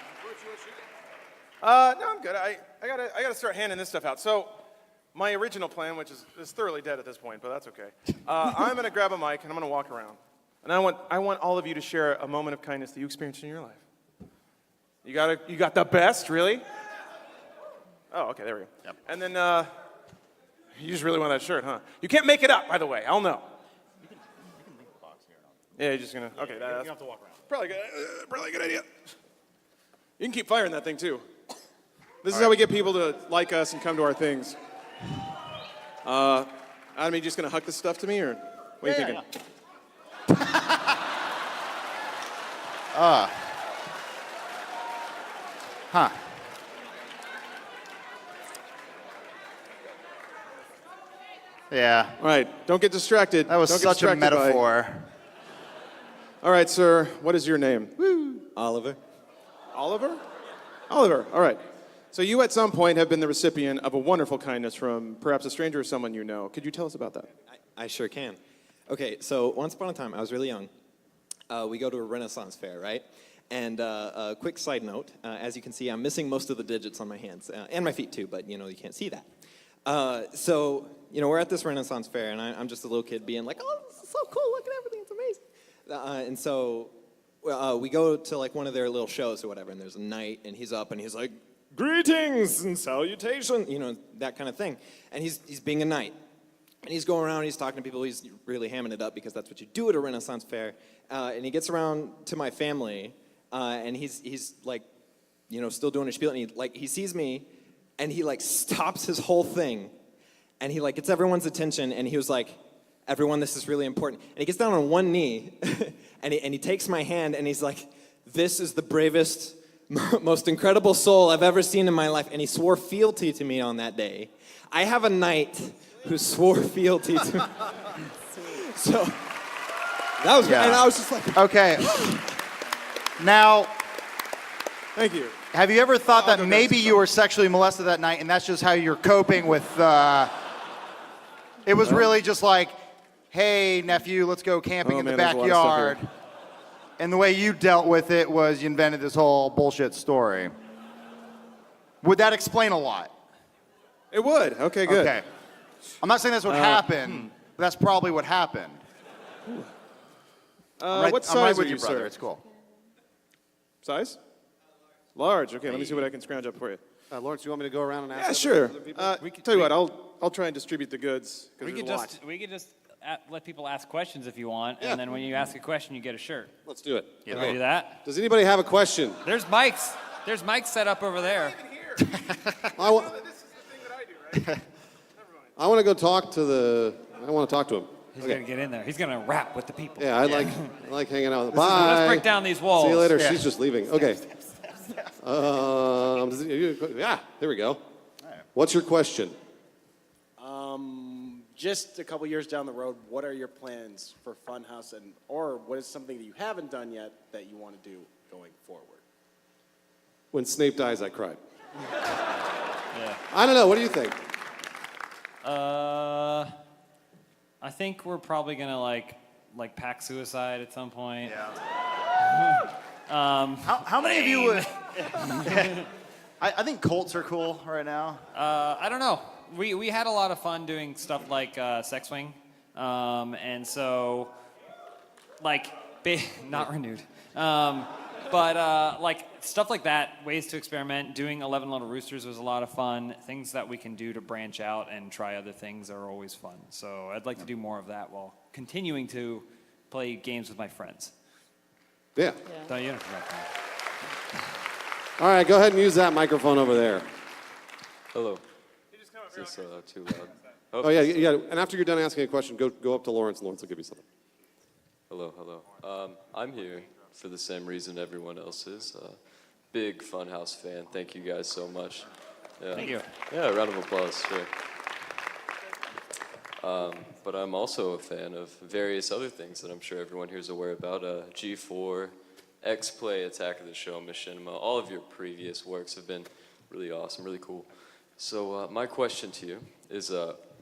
Speaker 1: No, I'm good. I gotta start handing this stuff out. So, my original plan, which is thoroughly dead at this point, but that's okay. I'm gonna grab a mic and I'm gonna walk around, and I want all of you to share a moment of kindness that you experienced in your life. You got the best, really? Oh, okay, there we go.
Speaker 2: Yep.
Speaker 1: And then You just really want that shirt, huh? You can't make it up, by the way. I'll know. You can leave the box here. Yeah, you're just gonna. Okay,
Speaker 2: you
Speaker 1: that's
Speaker 2: have to walk around.
Speaker 1: probably a good idea. You can keep firing that thing too. This is how we get people to like us and come to our things. Adam, you just gonna huck this stuff to me, or what are you thinking?
Speaker 2: Huh. Yeah,
Speaker 1: All right, don't get distracted.
Speaker 2: that was
Speaker 1: Don't get
Speaker 2: such a
Speaker 1: distracted by-
Speaker 2: metaphor.
Speaker 1: All right, sir. What is your name?
Speaker 6: Oliver.
Speaker 1: Oliver? Oliver, all right. So you at some point have been the recipient of a wonderful kindness from perhaps a stranger or someone you know. Could you tell us about that?
Speaker 6: I sure can. Okay, so once upon a time, I was really young. We go to a Renaissance fair, right? And a quick side note, as you can see, I'm missing most of the digits on my hands, and my feet too, but you can't see that. So, we're at this Renaissance fair, and I'm just a little kid being like, oh, this is so cool, look at everything, it's amazing. And so we go to like one of their little shows or whatever, and there's a knight, and he's up, and he's like, greetings and salutation, that kind of thing. And he's being a knight. And he's going around, he's talking to people, he's really hamming it up because that's what you do at a Renaissance fair. And he gets around to my family, and he's like, still doing his spiel, and he sees me, and he like stops his whole thing, and he like gets everyone's attention, and he was like, everyone, this is really important. And he gets down on one knee, and he takes my hand, and he's like, this is the bravest, most incredible soul I've ever seen in my life. And he swore fealty to me on that day. I have a knight who swore fealty to me. So that was great. And I was just like,
Speaker 2: Okay. Now,
Speaker 1: Thank you.
Speaker 2: have you ever thought
Speaker 1: I'll
Speaker 2: that
Speaker 1: go
Speaker 2: maybe
Speaker 1: next.
Speaker 2: you were sexually molested that night and that's just how you're coping with, it was really just like, hey, nephew, let's go camping
Speaker 1: Oh,
Speaker 2: in the
Speaker 1: man, there's a lot of stuff
Speaker 2: backyard.
Speaker 1: here.
Speaker 2: And the way you dealt with it was you invented this whole bullshit story. Would that explain a lot?
Speaker 1: It would. Okay, good.
Speaker 2: Okay. I'm not saying that's what happened, but that's probably what happened.
Speaker 1: What size
Speaker 2: I'm right
Speaker 1: are
Speaker 2: with
Speaker 1: you,
Speaker 2: you, brother.
Speaker 1: sir?
Speaker 2: It's cool.
Speaker 1: Size? Large. Okay, let me see what I can scrounge up for you.
Speaker 4: Lawrence, you want me to go around and ask?
Speaker 1: Yeah,
Speaker 4: other-
Speaker 1: sure.
Speaker 4: other people?
Speaker 1: Tell you what, I'll try and distribute the goods
Speaker 5: We
Speaker 1: because
Speaker 5: could
Speaker 1: there's a lot.
Speaker 5: just let people ask questions if you want,
Speaker 4: Yeah.
Speaker 5: and then when you ask a question, you get a shirt.
Speaker 4: Let's do it.
Speaker 5: You want to do that?
Speaker 4: Does anybody have a question?
Speaker 5: There's mics. There's mics set up over there.
Speaker 4: I want to go talk to I want to talk to him.
Speaker 5: He's gonna get in there. He's gonna rap with the people.
Speaker 4: Yeah, I like hanging out. Bye.
Speaker 5: Let's break down these walls.
Speaker 4: See you later.
Speaker 2: Yeah.
Speaker 4: She's just leaving. Okay. Yeah, there we go. What's your question?
Speaker 7: Just a couple years down the road, what are your plans for Funhouse, or what is something that you haven't done yet that you want to do going forward?
Speaker 4: When Snape dies, I cried.
Speaker 5: Yeah.
Speaker 4: I don't know. What do you think?
Speaker 5: I think we're probably gonna like pack suicide at some point.
Speaker 2: Yeah. How many of you would? I think Colts are cool right now.
Speaker 5: I don't know. We had a lot of fun doing stuff like Sex Wing, and so like not renewed, but like stuff like that. Ways to experiment. Doing 11 Little Roosters was a lot of fun. Things that we can do to branch out and try other things are always fun. So I'd like to do more of that while continuing to play games with my friends.
Speaker 4: Yeah.
Speaker 5: Don't you? Forget that.
Speaker 4: All right, go ahead and use that microphone over there.
Speaker 8: Hello. Is this too loud?
Speaker 4: Oh yeah, yeah. And after you're done asking a question, go up to Lawrence, and Lawrence will give you something.
Speaker 8: Hello, hello. I'm here for the same reason everyone else is. Big Funhouse fan. Thank you guys so much. Yeah.
Speaker 5: Thank you.
Speaker 8: Yeah, round of applause, sure. But I'm also a fan of various other things that I'm sure everyone here is aware about. G4, X-Play, Attack of the Show, Machinima. All of your previous works have been really awesome, really cool. So my question to you is,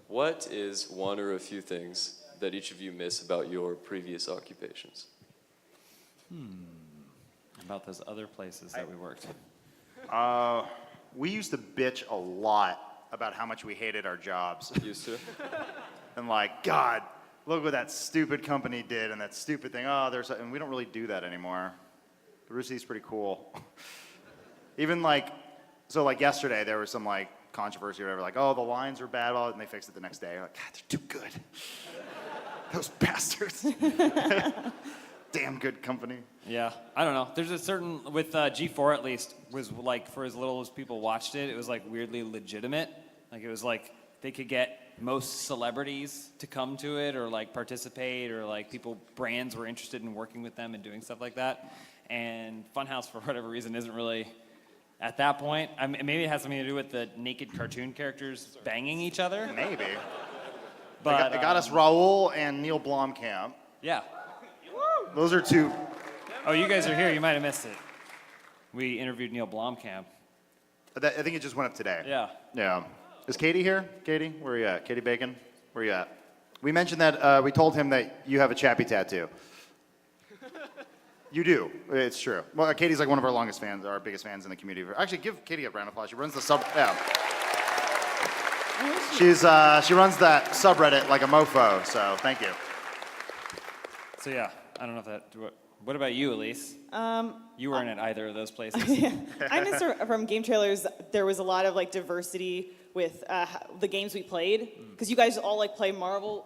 Speaker 8: what is one or a few things that each of you miss about your previous occupations?
Speaker 5: About those other places that we worked.
Speaker 2: We used to bitch a lot about how much we hated our jobs.
Speaker 8: Used to?
Speaker 2: And like, God, look what that stupid company did and that stupid thing. And we don't really do that anymore. The Roosie's pretty cool. Even like, so like yesterday there was some like controversy or whatever, like, oh, the lines are bad, and they fixed it the next day. You're like, God, they're too good. Those bastards. Damn good company.
Speaker 5: Yeah, I don't know. There's a certain, with G4 at least, was like, for as little as people watched it, it was like weirdly legitimate. Like it was like they could get most celebrities to come to it or like participate, or like brands were interested in working with them and doing stuff like that. And Funhouse, for whatever reason, isn't really at that point. I mean, maybe it has something to do with the naked cartoon characters banging each other.
Speaker 2: Maybe.
Speaker 5: But
Speaker 2: It got us Raul and Neil Blomkamp.
Speaker 5: yeah.
Speaker 2: Those are two.
Speaker 5: Oh, you guys are here. You might have missed it. We interviewed Neil Blomkamp.
Speaker 2: I think it just went up today.
Speaker 5: Yeah.
Speaker 2: Yeah. Is Katie here? Katie, where are you at? Katie Bacon, where are you at? We mentioned that we told him that you have a Chappie tattoo. You do. It's true. Well, Katie's like one of our longest fans, our biggest fans in the community. Actually, give Katie a round of applause. She runs the sub. Yeah. She runs that subreddit like a mofo. So thank you.
Speaker 5: So yeah, I don't know if that. What about you, Elyse? You weren't at either of those places.
Speaker 3: I noticed from game trailers there was a lot of like diversity with the games we played, because you guys all like play Marvel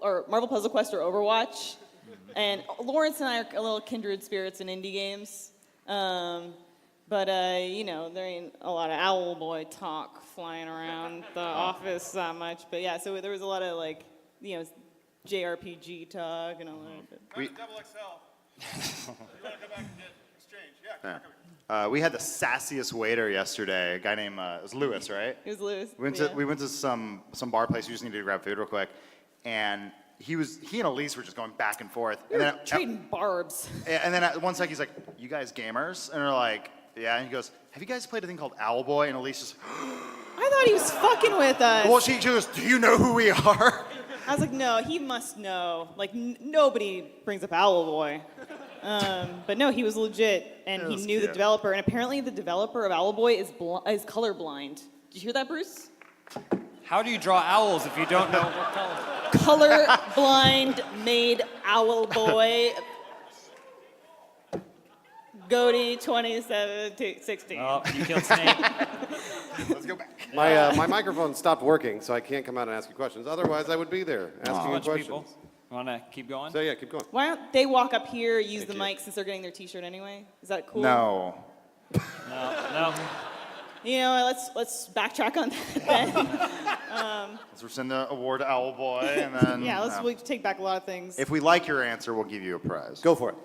Speaker 3: Puzzle Quest or Overwatch, and Lawrence and I are a little kindred spirits in indie games. But you know, there ain't a lot of Owlboy talk flying around the office that much. But yeah, so there was a lot of like, you know, JRPG talk and all that.
Speaker 1: Double XL. You want to come back and get exchange? Yeah, come here.
Speaker 2: We had the sassiest waiter yesterday. A guy named it was Lewis, right?
Speaker 3: It was Lewis.
Speaker 2: We went to some bar place. We just needed to grab food real quick, and he and Elyse were just going back and forth.
Speaker 3: We were trading barbs.
Speaker 2: And then at one sec, he's like, "You guys gamers?" And we're like, "Yeah." And he goes, "Have you guys played a thing called Owlboy?" And Elyse just,
Speaker 3: I thought he was fucking with us.
Speaker 2: well, she goes, "Do you know who we are?"
Speaker 3: I was like, no, he must know. Like, nobody brings up Owlboy. But no, he was legit, and he knew the developer. And apparently the developer of Owlboy is colorblind. Did you hear that, Bruce?
Speaker 5: How do you draw owls if you don't know what color?
Speaker 3: Colorblind made Owlboy. Goatee 2016.
Speaker 5: Oh, you killed Snake.
Speaker 2: Let's go back.
Speaker 4: My microphone stopped working, so I can't come out and ask you questions. Otherwise, I would be there asking
Speaker 5: A
Speaker 4: you
Speaker 5: bunch of
Speaker 4: questions.
Speaker 5: people. Want to keep going?
Speaker 4: So yeah, keep going.
Speaker 3: Why don't they walk up here, use the mic since they're getting their T-shirt anyway? Is that cool?
Speaker 2: No.
Speaker 5: No.
Speaker 3: You know, let's backtrack on that then.
Speaker 2: Let's rescind the award to Owlboy, and then
Speaker 3: Yeah, we take back a lot of things.
Speaker 2: if we like your answer, we'll give you a prize.
Speaker 4: Go for it.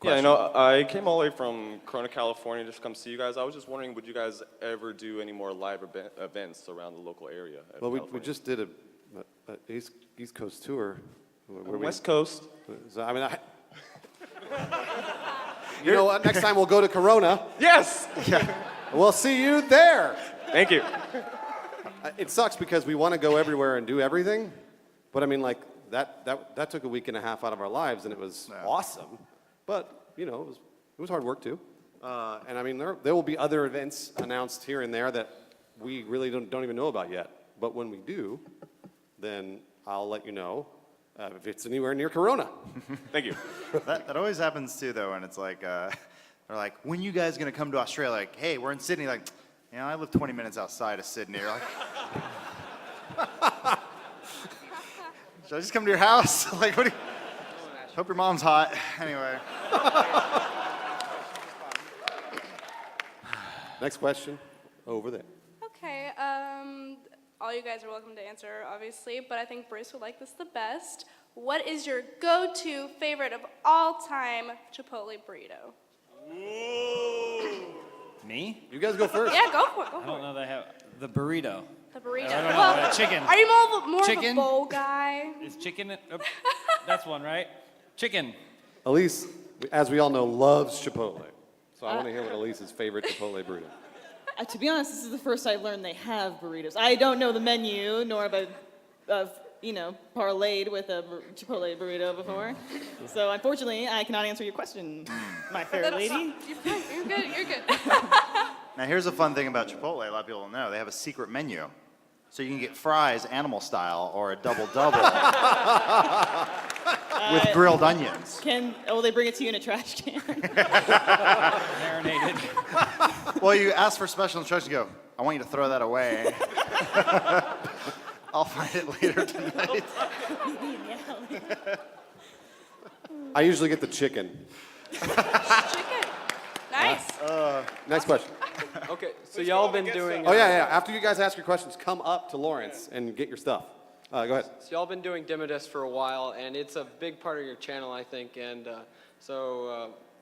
Speaker 9: Yeah, I know. I came all the way from Corona, California, just to come see you guys. I was just wondering, would you guys ever do any more live events around the local area?
Speaker 4: Well, we just did a East Coast tour.
Speaker 9: West Coast.
Speaker 4: So, I mean, you know what? Next time we'll go to Corona.
Speaker 9: Yes.
Speaker 4: We'll see you there.
Speaker 9: Thank you.
Speaker 4: It sucks because we want to go everywhere and do everything, but I mean, like that took a week and a half out of our lives, and it was awesome. But you know, it was hard work too. And I mean, there will be other events announced here and there that we really don't even know about yet. But when we do, then I'll let you know if it's anywhere near Corona.
Speaker 9: Thank you.
Speaker 2: That always happens too, though, and it's like they're like, "When you guys gonna come to Australia?" Like, "Hey, we're in Sydney." Like, "Yeah, I live 20 minutes outside of Sydney." You're like, "Should I just come to your house?" Like, what do you? Hope your mom's hot. Anyway.
Speaker 4: Next question, over there.
Speaker 10: Okay, all you guys are welcome to answer, obviously, but I think Bruce would like this the best. What is your go-to favorite of all time Chipotle burrito?
Speaker 5: Me?
Speaker 4: You guys go first.
Speaker 10: Yeah, go for it, go
Speaker 5: I
Speaker 10: for
Speaker 5: don't
Speaker 10: it.
Speaker 5: know that I have the burrito.
Speaker 10: The burrito.
Speaker 5: I don't know,
Speaker 10: Well,
Speaker 5: chicken.
Speaker 10: Are you more of a
Speaker 5: Chicken?
Speaker 10: bowl guy?
Speaker 5: Is chicken? That's one, right? Chicken.
Speaker 4: Elyse, as we all know, loves Chipotle. So I want to hear what Elise's favorite Chipotle burrito.
Speaker 3: To be honest, this is the first I've learned they have burritos. I don't know the menu, nor have I, parlayed with a Chipotle burrito before. So unfortunately, I cannot answer your question, my fair lady.
Speaker 10: You're good, you're good.
Speaker 2: Now, here's a fun thing about Chipotle. A lot of people don't know. They have a secret menu. So you can get fries animal style or a double-double with grilled onions.
Speaker 3: Will they bring it to you in a trash can?
Speaker 5: Marinated.
Speaker 2: Well, you ask for special instructions. You go, I want you to throw that away. I'll find it later tonight.
Speaker 4: I usually get the chicken.
Speaker 10: Chicken. Nice.
Speaker 4: Next question.
Speaker 11: Okay, so y'all been doing.
Speaker 4: Oh, yeah. After you guys ask your questions, come up to Lawrence and get your stuff. Go ahead.
Speaker 11: So y'all been doing demo disc for a while, and it's a big part of your channel, I think. And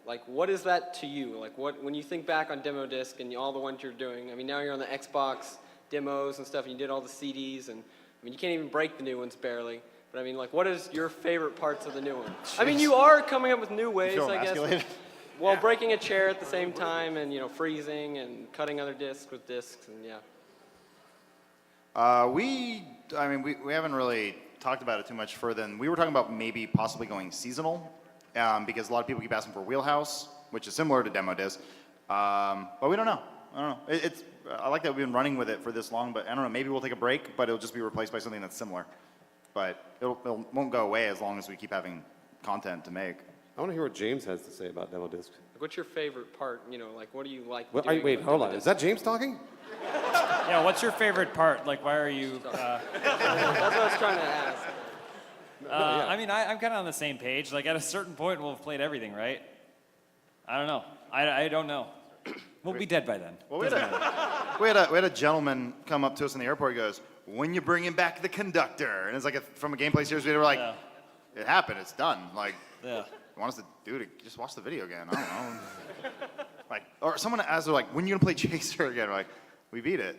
Speaker 11: like, what is that to you? Like, when you think back on demo disc and all the ones you're doing? I mean, now you're on the Xbox demos and stuff, and you did all the CDs, and I mean, you can't even break the new ones barely. But I mean, like, what is your favorite parts of the new one? I mean, you are coming up with new ways,
Speaker 2: feel
Speaker 11: I guess.
Speaker 2: emasculated?
Speaker 11: Well, breaking a chair at the same time, and freezing and cutting other discs with discs, and yeah.
Speaker 2: We haven't really talked about it too much further than we were talking about maybe possibly going seasonal, because a lot of people keep asking for Wheelhouse, which is similar to demo disc, but we don't know. I don't know. I like that we've been running with it for this long, but I don't know. Maybe we'll take a break, but it'll just be replaced by something that's similar. But it won't go away as long as we keep having content to make.
Speaker 4: I want to hear what James has to say about demo disc.
Speaker 11: Like, what's your favorite part? Like, what do you like
Speaker 4: What,
Speaker 11: doing?
Speaker 4: wait,
Speaker 11: with
Speaker 4: hold
Speaker 11: demo
Speaker 4: on.
Speaker 11: disc?
Speaker 4: Is that James talking?
Speaker 5: Yeah, what's your favorite part? Like, why are you?
Speaker 11: That's what I was trying to ask.
Speaker 5: I mean, I'm kind of on the same page. Like, at a certain point, we'll have played everything, right? I don't know. I don't know. We'll be dead by then.
Speaker 2: Well, we had a gentleman come up to us in the airport. He goes, "When you bringing back the conductor?" And it's like from a gameplay series. We were like,
Speaker 5: Yeah.
Speaker 2: "It happened. It's done." Like,
Speaker 5: Yeah.
Speaker 2: you want us to do it? Just watch the video again. I don't know. Like, or someone asked, like, "When you gonna play Chaser again?" We're like, "We beat it."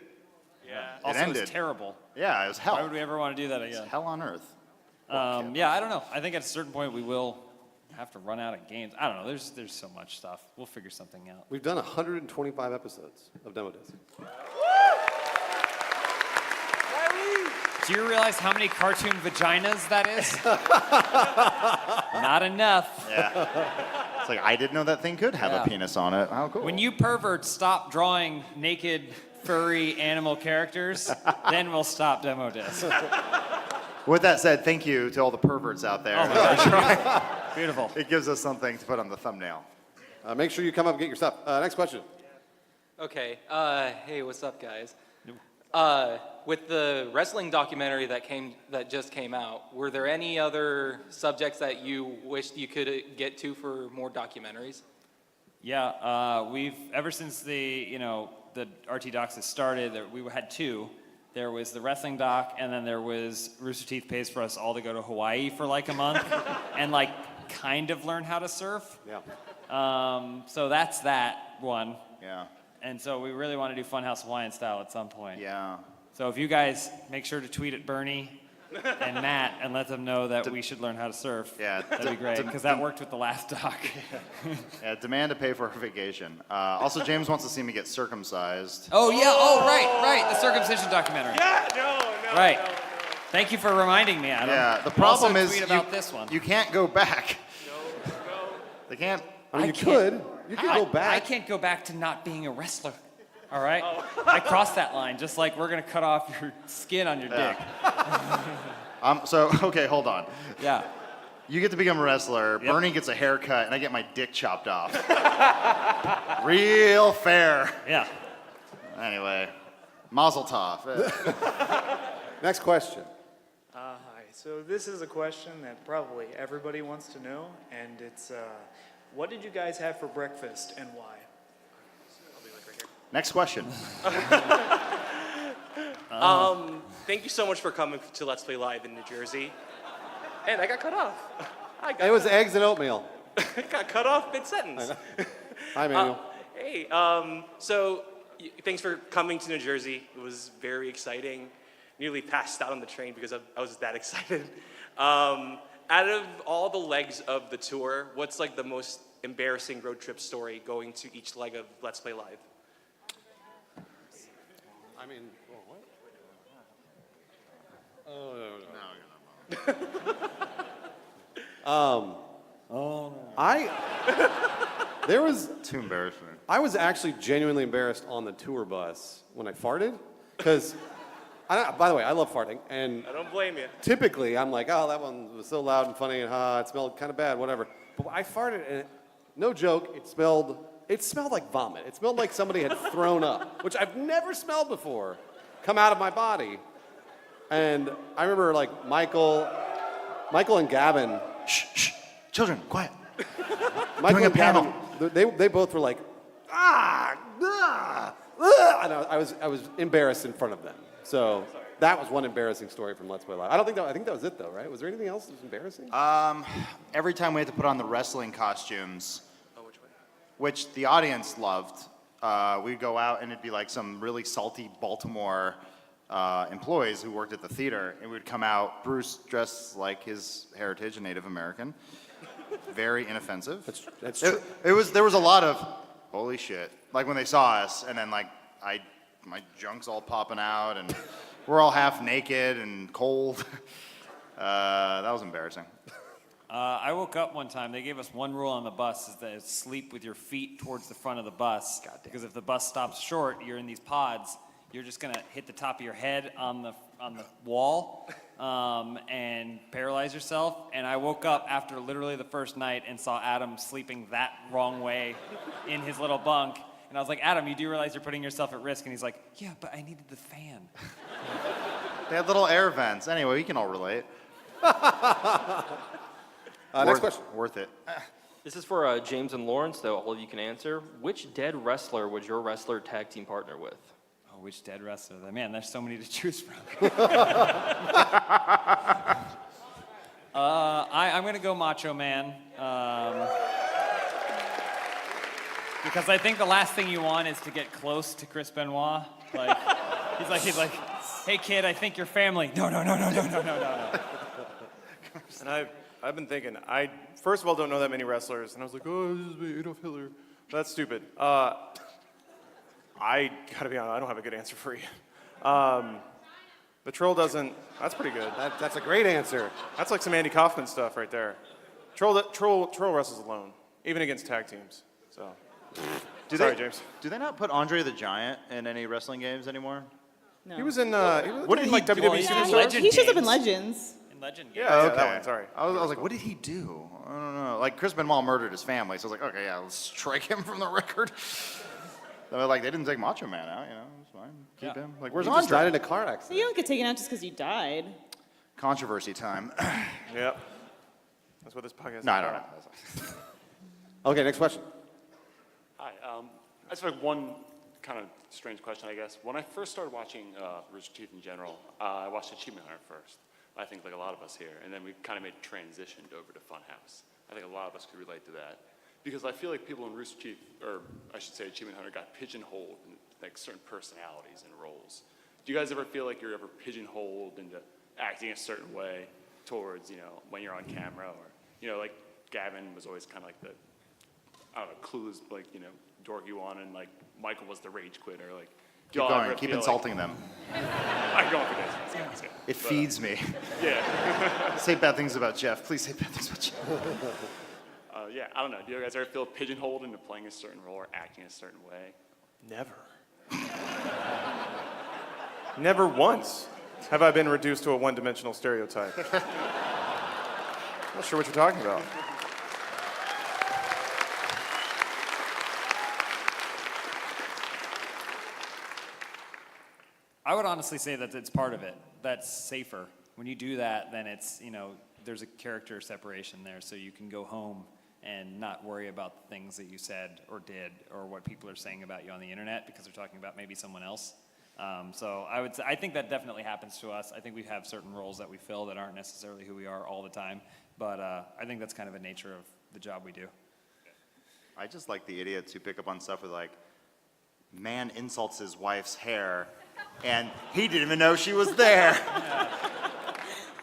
Speaker 5: Yeah.
Speaker 2: It
Speaker 5: Also,
Speaker 2: ended.
Speaker 5: it's terrible.
Speaker 2: Yeah, it was hell.
Speaker 5: Why would we ever want to do that
Speaker 2: It's
Speaker 5: again?
Speaker 2: hell on earth.
Speaker 5: Yeah, I don't know. I think at a certain point we will have to run out of games. I don't know. There's so much stuff. We'll figure something out.
Speaker 4: We've done 125 episodes of demo disc.
Speaker 5: Do you realize how many cartoon vaginas that is? Not enough.
Speaker 2: Yeah. It's like, I didn't know that thing could have
Speaker 5: Yeah.
Speaker 2: a penis on it. How cool.
Speaker 5: When you perverts stop drawing naked, furry animal characters, then we'll stop demo disc.
Speaker 2: With that said, thank you to all the perverts out there.
Speaker 5: Oh my gosh. Beautiful.
Speaker 2: It gives us something to put on the thumbnail.
Speaker 4: Make sure you come up and get your stuff. Next question.
Speaker 12: Okay. Hey, what's up, guys? With the wrestling documentary that just came out, were there any other subjects that you wished you could get to for more documentaries?
Speaker 5: Yeah, we've ever since the RT docs has started, we had two. There was the wrestling doc, and then there was Rooster Teeth pays for us all to go to Hawaii for like a month and like kind of learn how to surf.
Speaker 4: Yeah.
Speaker 5: So that's that one.
Speaker 2: Yeah.
Speaker 5: And so we really want to do Funhouse Hawaiian style at some point.
Speaker 2: Yeah.
Speaker 5: So if you guys make sure to tweet at Bernie and Matt and let them know that we should learn how to surf,
Speaker 2: Yeah,
Speaker 5: that'd be great, because that worked with the last doc.
Speaker 2: Yeah, demand to pay for a vacation. Also, James wants to see me get circumcised.
Speaker 5: Oh, yeah. Oh, right. The circumcision documentary.
Speaker 13: Yeah, no.
Speaker 5: Right. Thank you for reminding me, Adam.
Speaker 2: Yeah, the
Speaker 5: We'll also
Speaker 2: problem is
Speaker 5: tweet about this one.
Speaker 2: you can't go back. They can't.
Speaker 4: I mean, you
Speaker 5: can't-
Speaker 4: could. You could go back.
Speaker 5: I can't go back to not being a wrestler. All right? I crossed that line, just like we're going to cut off your skin on your dick.
Speaker 2: Okay, hold on.
Speaker 5: Yeah.
Speaker 2: You get to become a wrestler,
Speaker 5: Yep.
Speaker 2: Bernie gets a haircut, and I get my dick chopped off. Real fair.
Speaker 5: Yeah.
Speaker 2: Anyway, mazel tov.
Speaker 4: Next question.
Speaker 14: Hi. So this is a question that probably everybody wants to know, and it's, what did you guys have for breakfast and why?
Speaker 2: Next question.
Speaker 13: Thank you so much for coming to Let's Play Live in New Jersey. And I got cut off.
Speaker 4: It was eggs and oatmeal.
Speaker 13: I got cut off mid-sentence.
Speaker 4: Hi, Manuel.
Speaker 13: Hey, thanks for coming to New Jersey. It was very exciting. Nearly passed out on the train because I was that excited. Out of all the legs of the tour, what's like the most embarrassing road trip story going to each leg of Let's Play Live?
Speaker 4: I mean, what? There was
Speaker 2: too embarrassing.
Speaker 4: I was actually genuinely embarrassed on the tour bus when I farted, because, by the way, I love farting, and
Speaker 13: I don't blame you.
Speaker 4: typically I'm like, oh, that one was so loud and funny, and it smelled kind of bad, whatever. But I farted, and no joke, it smelled it smelled like vomit. It smelled like somebody had thrown up, which I've never smelled before, come out of my body. And I remember like Michael and Gavin.
Speaker 2: Shh, children, quiet.
Speaker 4: Michael
Speaker 2: Doing a
Speaker 4: and Gavin,
Speaker 2: panel.
Speaker 4: they both were like, and I was embarrassed in front of them. So that was one embarrassing story from Let's Play Live. I think that was it though, right? Was there anything else that was embarrassing?
Speaker 2: Every time we had to put on the wrestling costumes, which the audience loved, we'd go out and it'd be like some really salty Baltimore employees who worked at the theater, and we'd come out, Bruce dressed like his heritage, a Native American, very inoffensive.
Speaker 4: That's true.
Speaker 2: There was a lot of holy shit, like when they saw us, and then like my junk's all popping out, and we're all half naked and cold. That was embarrassing.
Speaker 5: I woke up one time. They gave us one rule on the bus: is that sleep with your feet towards the front of the bus. Because if the bus stops short, you're in these pods. You're just gonna hit the top of your head on the wall and paralyze yourself. And I woke up after literally the first night and saw Adam sleeping that wrong way in his little bunk. And I was like, Adam, you do realize you're putting yourself at risk? And he's like, yeah, but I needed the fan.
Speaker 2: They had little air vents. Anyway, we can all relate.
Speaker 4: Next question.
Speaker 2: Worth it.
Speaker 15: This is for James and Lawrence, though all of you can answer. Which dead wrestler was your wrestler tag team partner with?
Speaker 5: Oh, which dead wrestler? Man, there's so many to choose from. I'm going to go Macho Man. Because I think the last thing you want is to get close to Chris Benoit. Like, he's like, hey kid, I think you're family. No.
Speaker 1: And I've been thinking, I first of all don't know that many wrestlers, and I was like, oh, this is me, Adolf Hitler. That's stupid. I gotta be honest, I don't have a good answer for you. The troll doesn't. That's pretty good.
Speaker 4: That's a great answer.
Speaker 1: That's like some Andy Kaufman stuff right there. Troll wrestles alone, even against tag teams. So. Sorry, James.
Speaker 2: Do they not put Andre the Giant in any wrestling games anymore?
Speaker 3: No.
Speaker 1: He was in.
Speaker 2: What did he
Speaker 1: like
Speaker 2: do?
Speaker 1: WWE
Speaker 3: Yeah,
Speaker 1: Superstar?
Speaker 3: he shows up in Legends.
Speaker 5: In Legend
Speaker 1: Yeah,
Speaker 5: games.
Speaker 2: Oh,
Speaker 1: yeah,
Speaker 2: okay.
Speaker 1: that one, sorry.
Speaker 2: I was like, what did he do? I don't know. Like, Chris Benoit murdered his family, so I was like, okay, yeah, let's strike him from the record. Like, they didn't take Macho Man out, it's fine. Keep him. Like, where's
Speaker 4: He just died
Speaker 2: Andre?
Speaker 4: in a car
Speaker 3: So
Speaker 4: accident.
Speaker 3: you don't get taken out just because you died.
Speaker 2: Controversy time.
Speaker 1: Yep. That's what this podcast is.
Speaker 2: No, I don't
Speaker 1: about.
Speaker 2: know.
Speaker 4: Okay, next question.
Speaker 16: Hi. I just have one kind of strange question, I guess. When I first started watching Rooster Teeth in general, I watched Achievement Hunter first. I think like a lot of us here. And then we kind of made transitioned over to Funhouse. I think a lot of us could relate to that. Because I feel like people in Rooster Teeth, or I should say Achievement Hunter, got pigeonholed in like certain personalities and roles. Do you guys ever feel like you're ever pigeonholed into acting a certain way towards, when you're on camera? Or, like Gavin was always kind of like the, I don't know, clueless, like, dorky one, and like Michael was the rage quitter. Like,
Speaker 2: Keep going. Keep insulting them.
Speaker 16: I'm going for this.
Speaker 2: It feeds me.
Speaker 16: Yeah.
Speaker 2: Say bad things about Jeff. Please say bad things about Jeff.
Speaker 16: Yeah, I don't know. Do you guys ever feel pigeonholed into playing a certain role or acting a certain way?
Speaker 1: Never. Never once have I been reduced to a one-dimensional stereotype. I'm not sure what you're talking about.
Speaker 5: I would honestly say that it's part of it. That's safer. When you do that, then it's, there's a character separation there, so you can go home and not worry about the things that you said or did or what people are saying about you on the internet because they're talking about maybe someone else. So I think that definitely happens to us. I think we have certain roles that we fill that aren't necessarily who we are all the time, but I think that's kind of a nature of the job we do.
Speaker 2: I just like the idiots who pick up on stuff with like, man insults his wife's hair, and he didn't even know she was there.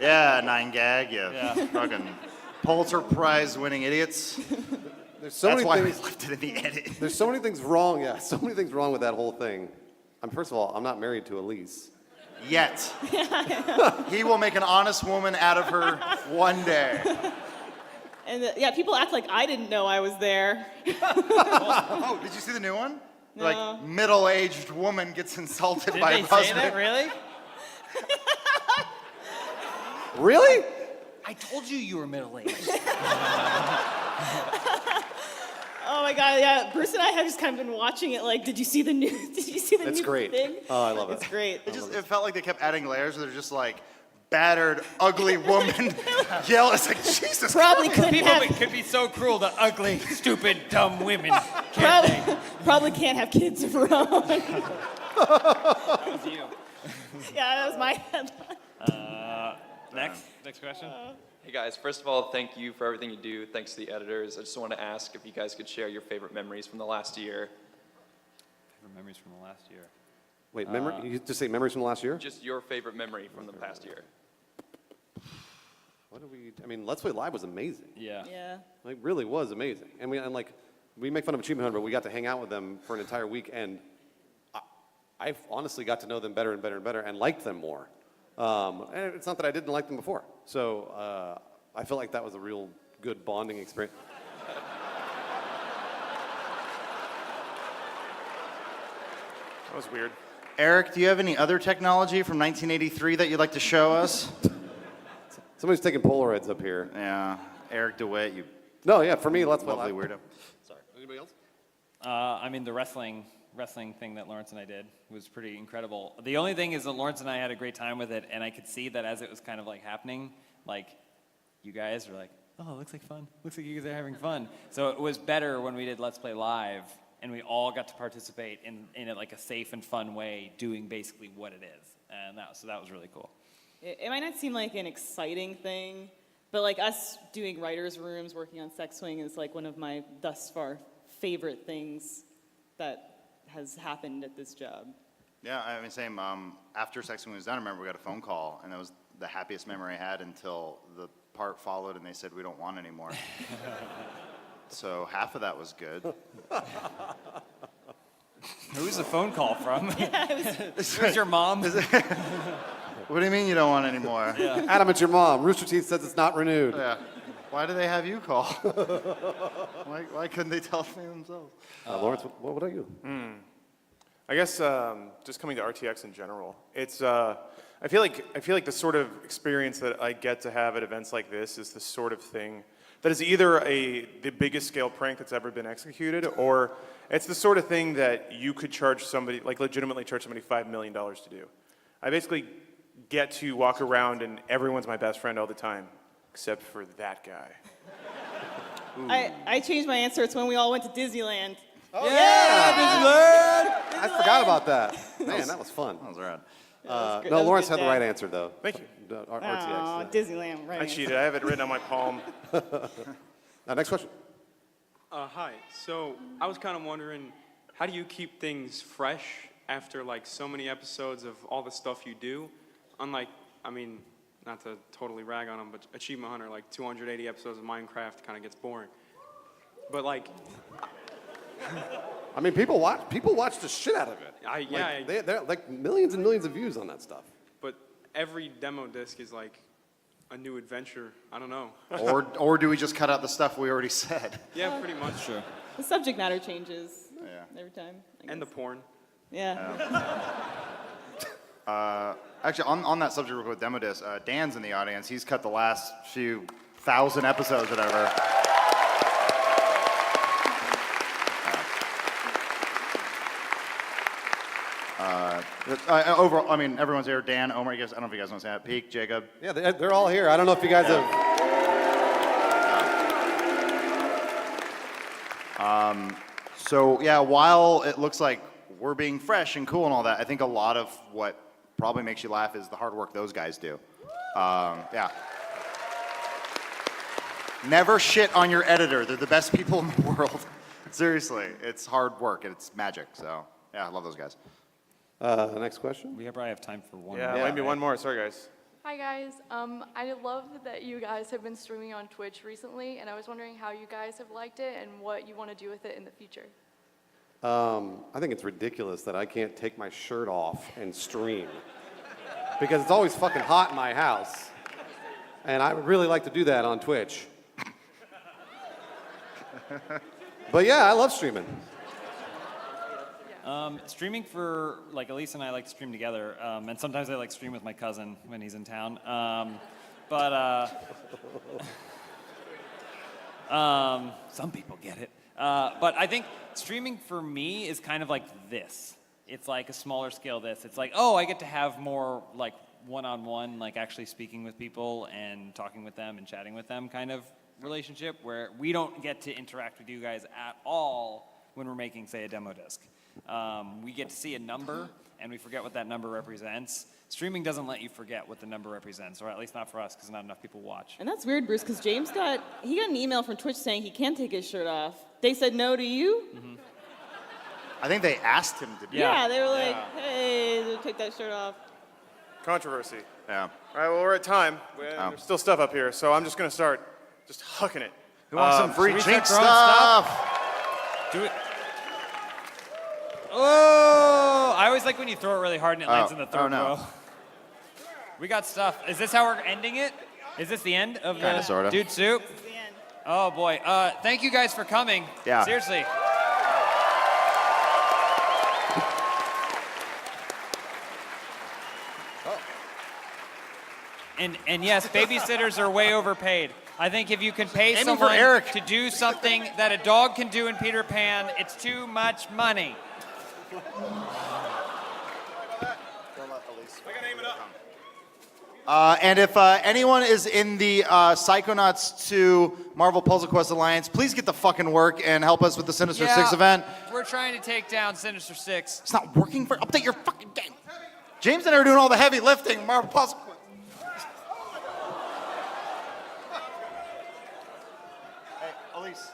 Speaker 2: Yeah, 9gag, you fucking Pulitzer Prize winning idiots.
Speaker 4: There's so
Speaker 2: That's
Speaker 4: many
Speaker 2: why
Speaker 4: things,
Speaker 2: we left it in the edit.
Speaker 4: There's so many things wrong, so many things wrong with that whole thing. First of all, I'm not married to Elyse.
Speaker 2: Yet. He will make an honest woman out of her one day.
Speaker 3: And people act like I didn't know I was there.
Speaker 2: Oh, did you see the new one?
Speaker 3: No.
Speaker 2: Like, middle-aged woman gets insulted by a
Speaker 5: Did they
Speaker 2: husband.
Speaker 5: say that, really?
Speaker 4: Really?
Speaker 5: I told you were middle-aged.
Speaker 3: Oh my God, yeah. Bruce and I have just kind of been watching it. Like, did you see the new? Did you see the
Speaker 2: It's
Speaker 3: new
Speaker 2: great.
Speaker 3: thing?
Speaker 4: Oh, I love it.
Speaker 3: It's great.
Speaker 2: It felt like they kept adding layers. They're just like battered, ugly woman yell. It's like Jesus.
Speaker 3: Probably
Speaker 2: Christ.
Speaker 3: couldn't have.
Speaker 5: Could be so cruel to ugly, stupid, dumb women. Can't they?
Speaker 3: Probably can't have kids of her own.
Speaker 5: That was you.
Speaker 3: Yeah, that was my headline.
Speaker 5: Next question.
Speaker 17: Hey guys, first of all, thank you for everything you do. Thanks to the editors. I just wanted to ask if you guys could share your favorite memories from the last year.
Speaker 5: Favorite memories from the last year.
Speaker 4: Wait, you just say memories from the last year?
Speaker 17: Just your favorite memory from the past year.
Speaker 4: What do we? I mean, Let's Play Live was amazing.
Speaker 5: Yeah.
Speaker 3: Yeah.
Speaker 4: Like, really was amazing. And we make fun of Achievement Hunter, but we got to hang out with them for an entire week, and I've honestly got to know them better and better and better, and liked them more. And it's not that I didn't like them before. So I feel like that was a real good bonding experience.
Speaker 1: That was weird.
Speaker 2: Eric, do you have any other technology from 1983 that you'd like to show us?
Speaker 4: Somebody's taking Polaroids up here.
Speaker 2: Yeah, Eric DeWitt, you.
Speaker 4: No, yeah, for me, Let's Play
Speaker 2: lovely
Speaker 4: Live.
Speaker 2: weirdo.
Speaker 4: Sorry. Anybody else?
Speaker 5: I mean, the wrestling thing that Lawrence and I did was pretty incredible. The only thing is that Lawrence and I had a great time with it, and I could see that as it was kind of like happening, like you guys were like, oh, it looks like fun. Looks like you guys are having fun. So it was better when we did Let's Play Live, and we all got to participate in it like a safe and fun way, doing basically what it is. And so that was really cool.
Speaker 3: It might not seem like an exciting thing, but like us doing writers' rooms, working on Sex Swing is like one of my thus far favorite things that has happened at this job.
Speaker 2: Yeah, I mean, same. After Sex Swing was done, I remember we got a phone call, and that was the happiest memory I had until the part followed, and they said we don't want any more. So half of that was good.
Speaker 5: Who's the phone call from? Who's your mom?
Speaker 2: What do you mean you don't want any more?
Speaker 5: Yeah.
Speaker 4: Adam, it's your mom. Rooster Teeth says it's not renewed.
Speaker 2: Yeah. Why do they have you call? why couldn't they tell me themselves?
Speaker 4: Lawrence, what are you?
Speaker 1: I guess just coming to RTX in general, it's I feel like the sort of experience that I get to have at events like this is the sort of thing that is either the biggest scale prank that's ever been executed, or it's the sort of thing that you could charge somebody, like legitimately charge somebody $5 million to do. I basically get to walk around and everyone's my best friend all the time, except for that guy.
Speaker 3: I changed my answer. It's when we all went to Disneyland.
Speaker 4: Oh, yeah, Disneyland! I forgot about that. Man, that was fun.
Speaker 2: That was rad.
Speaker 4: No, Lawrence had the right answer, though.
Speaker 1: Thank you.
Speaker 4: RTX.
Speaker 3: Oh, Disneyland, right.
Speaker 1: I cheated. I have it written on my palm.
Speaker 4: Next question.
Speaker 18: Hi. So I was kind of wondering, how do you keep things fresh after like so many episodes of all the stuff you do? Unlike, I mean, not to totally rag on them, but Achievement Hunter, like 280 episodes of Minecraft kind of gets boring. But like,
Speaker 4: I mean, people watch the shit out of it. They're like millions and millions of views on that stuff.
Speaker 18: But every demo disc is like a new adventure. I don't know.
Speaker 2: or do we just cut out the stuff we already said?
Speaker 18: Yeah, pretty much.
Speaker 5: Sure.
Speaker 3: The subject matter changes every time.
Speaker 18: And the porn.
Speaker 3: Yeah.
Speaker 2: Actually, on that subject with demo disc, Dan's in the audience. He's cut the last few thousand episodes, whatever. Overall, I mean, everyone's here. Dan, Omar, I don't know if you guys want to say that. Peek, Jacob.
Speaker 4: Yeah, they're all here. I don't know if you guys have.
Speaker 2: So yeah, while it looks like we're being fresh and cool and all that, I think a lot of what probably makes you laugh is the hard work those guys do. Yeah. Never shit on your editor. They're the best people in the world. Seriously, it's hard work and it's magic. So yeah, I love those guys.
Speaker 4: Next question.
Speaker 5: We probably have time for one.
Speaker 1: Yeah, maybe one more. Sorry, guys.
Speaker 19: Hi guys, I love that you guys have been streaming on Twitch recently, and I was wondering how you guys have liked it and what you want to do with it in the future.
Speaker 4: I think it's ridiculous that I can't take my shirt off and stream because it's always fucking hot in my house, and I would really like to do that on Twitch. But yeah, I love streaming.
Speaker 5: Streaming for, like, Elyse and I like to stream together, and sometimes I like stream with my cousin when he's in town. Some people get it. But I think streaming for me is kind of like this. It's like a smaller scale this. It's like, oh, I get to have more like one-on-one, like actually speaking with people and talking with them and chatting with them kind of relationship where we don't get to interact with you guys at all when we're making, say, a demo disc. We get to see a number and we forget what that number represents. Streaming doesn't let you forget what the number represents, or at least not for us because not enough people watch.
Speaker 3: And that's weird, Bruce, because James got an email from Twitch saying he can take his shirt off. They said no to you?
Speaker 5: Mm-hmm.
Speaker 2: I think they asked him to do
Speaker 3: Yeah, they were like, hey, take that shirt off.
Speaker 1: Controversy.
Speaker 2: Yeah.
Speaker 1: All right, well, we're at time. There's still stuff up here, so I'm just going to start just hucking it.
Speaker 2: Who wants some free
Speaker 1: should we
Speaker 2: Jinx
Speaker 1: start throwing
Speaker 2: stuff?
Speaker 5: Do it. Oh, I always like when you throw it really hard and it lands in the third row. We got stuff. Is this how we're ending it? Is this the end of
Speaker 2: Kinda,
Speaker 5: the
Speaker 2: sorta.
Speaker 5: Dude Soup? Oh boy. Thank you guys for coming.
Speaker 2: Yeah.
Speaker 5: Seriously. And yes, babysitters are way overpaid. I think if you can pay
Speaker 2: Aiming for
Speaker 5: someone
Speaker 2: Eric.
Speaker 5: to do something that a dog can do in Peter Pan, it's too much money.
Speaker 2: And if anyone is in the Psychonauts 2 Marvel Puzzle Quest Alliance, please get the fucking work and help us with the Sinister Six event.
Speaker 5: We're trying to take down Sinister Six.
Speaker 2: It's not working for update your fucking game. James and I are doing all the heavy lifting in Marvel Puzzle Quest. Hey, Elyse.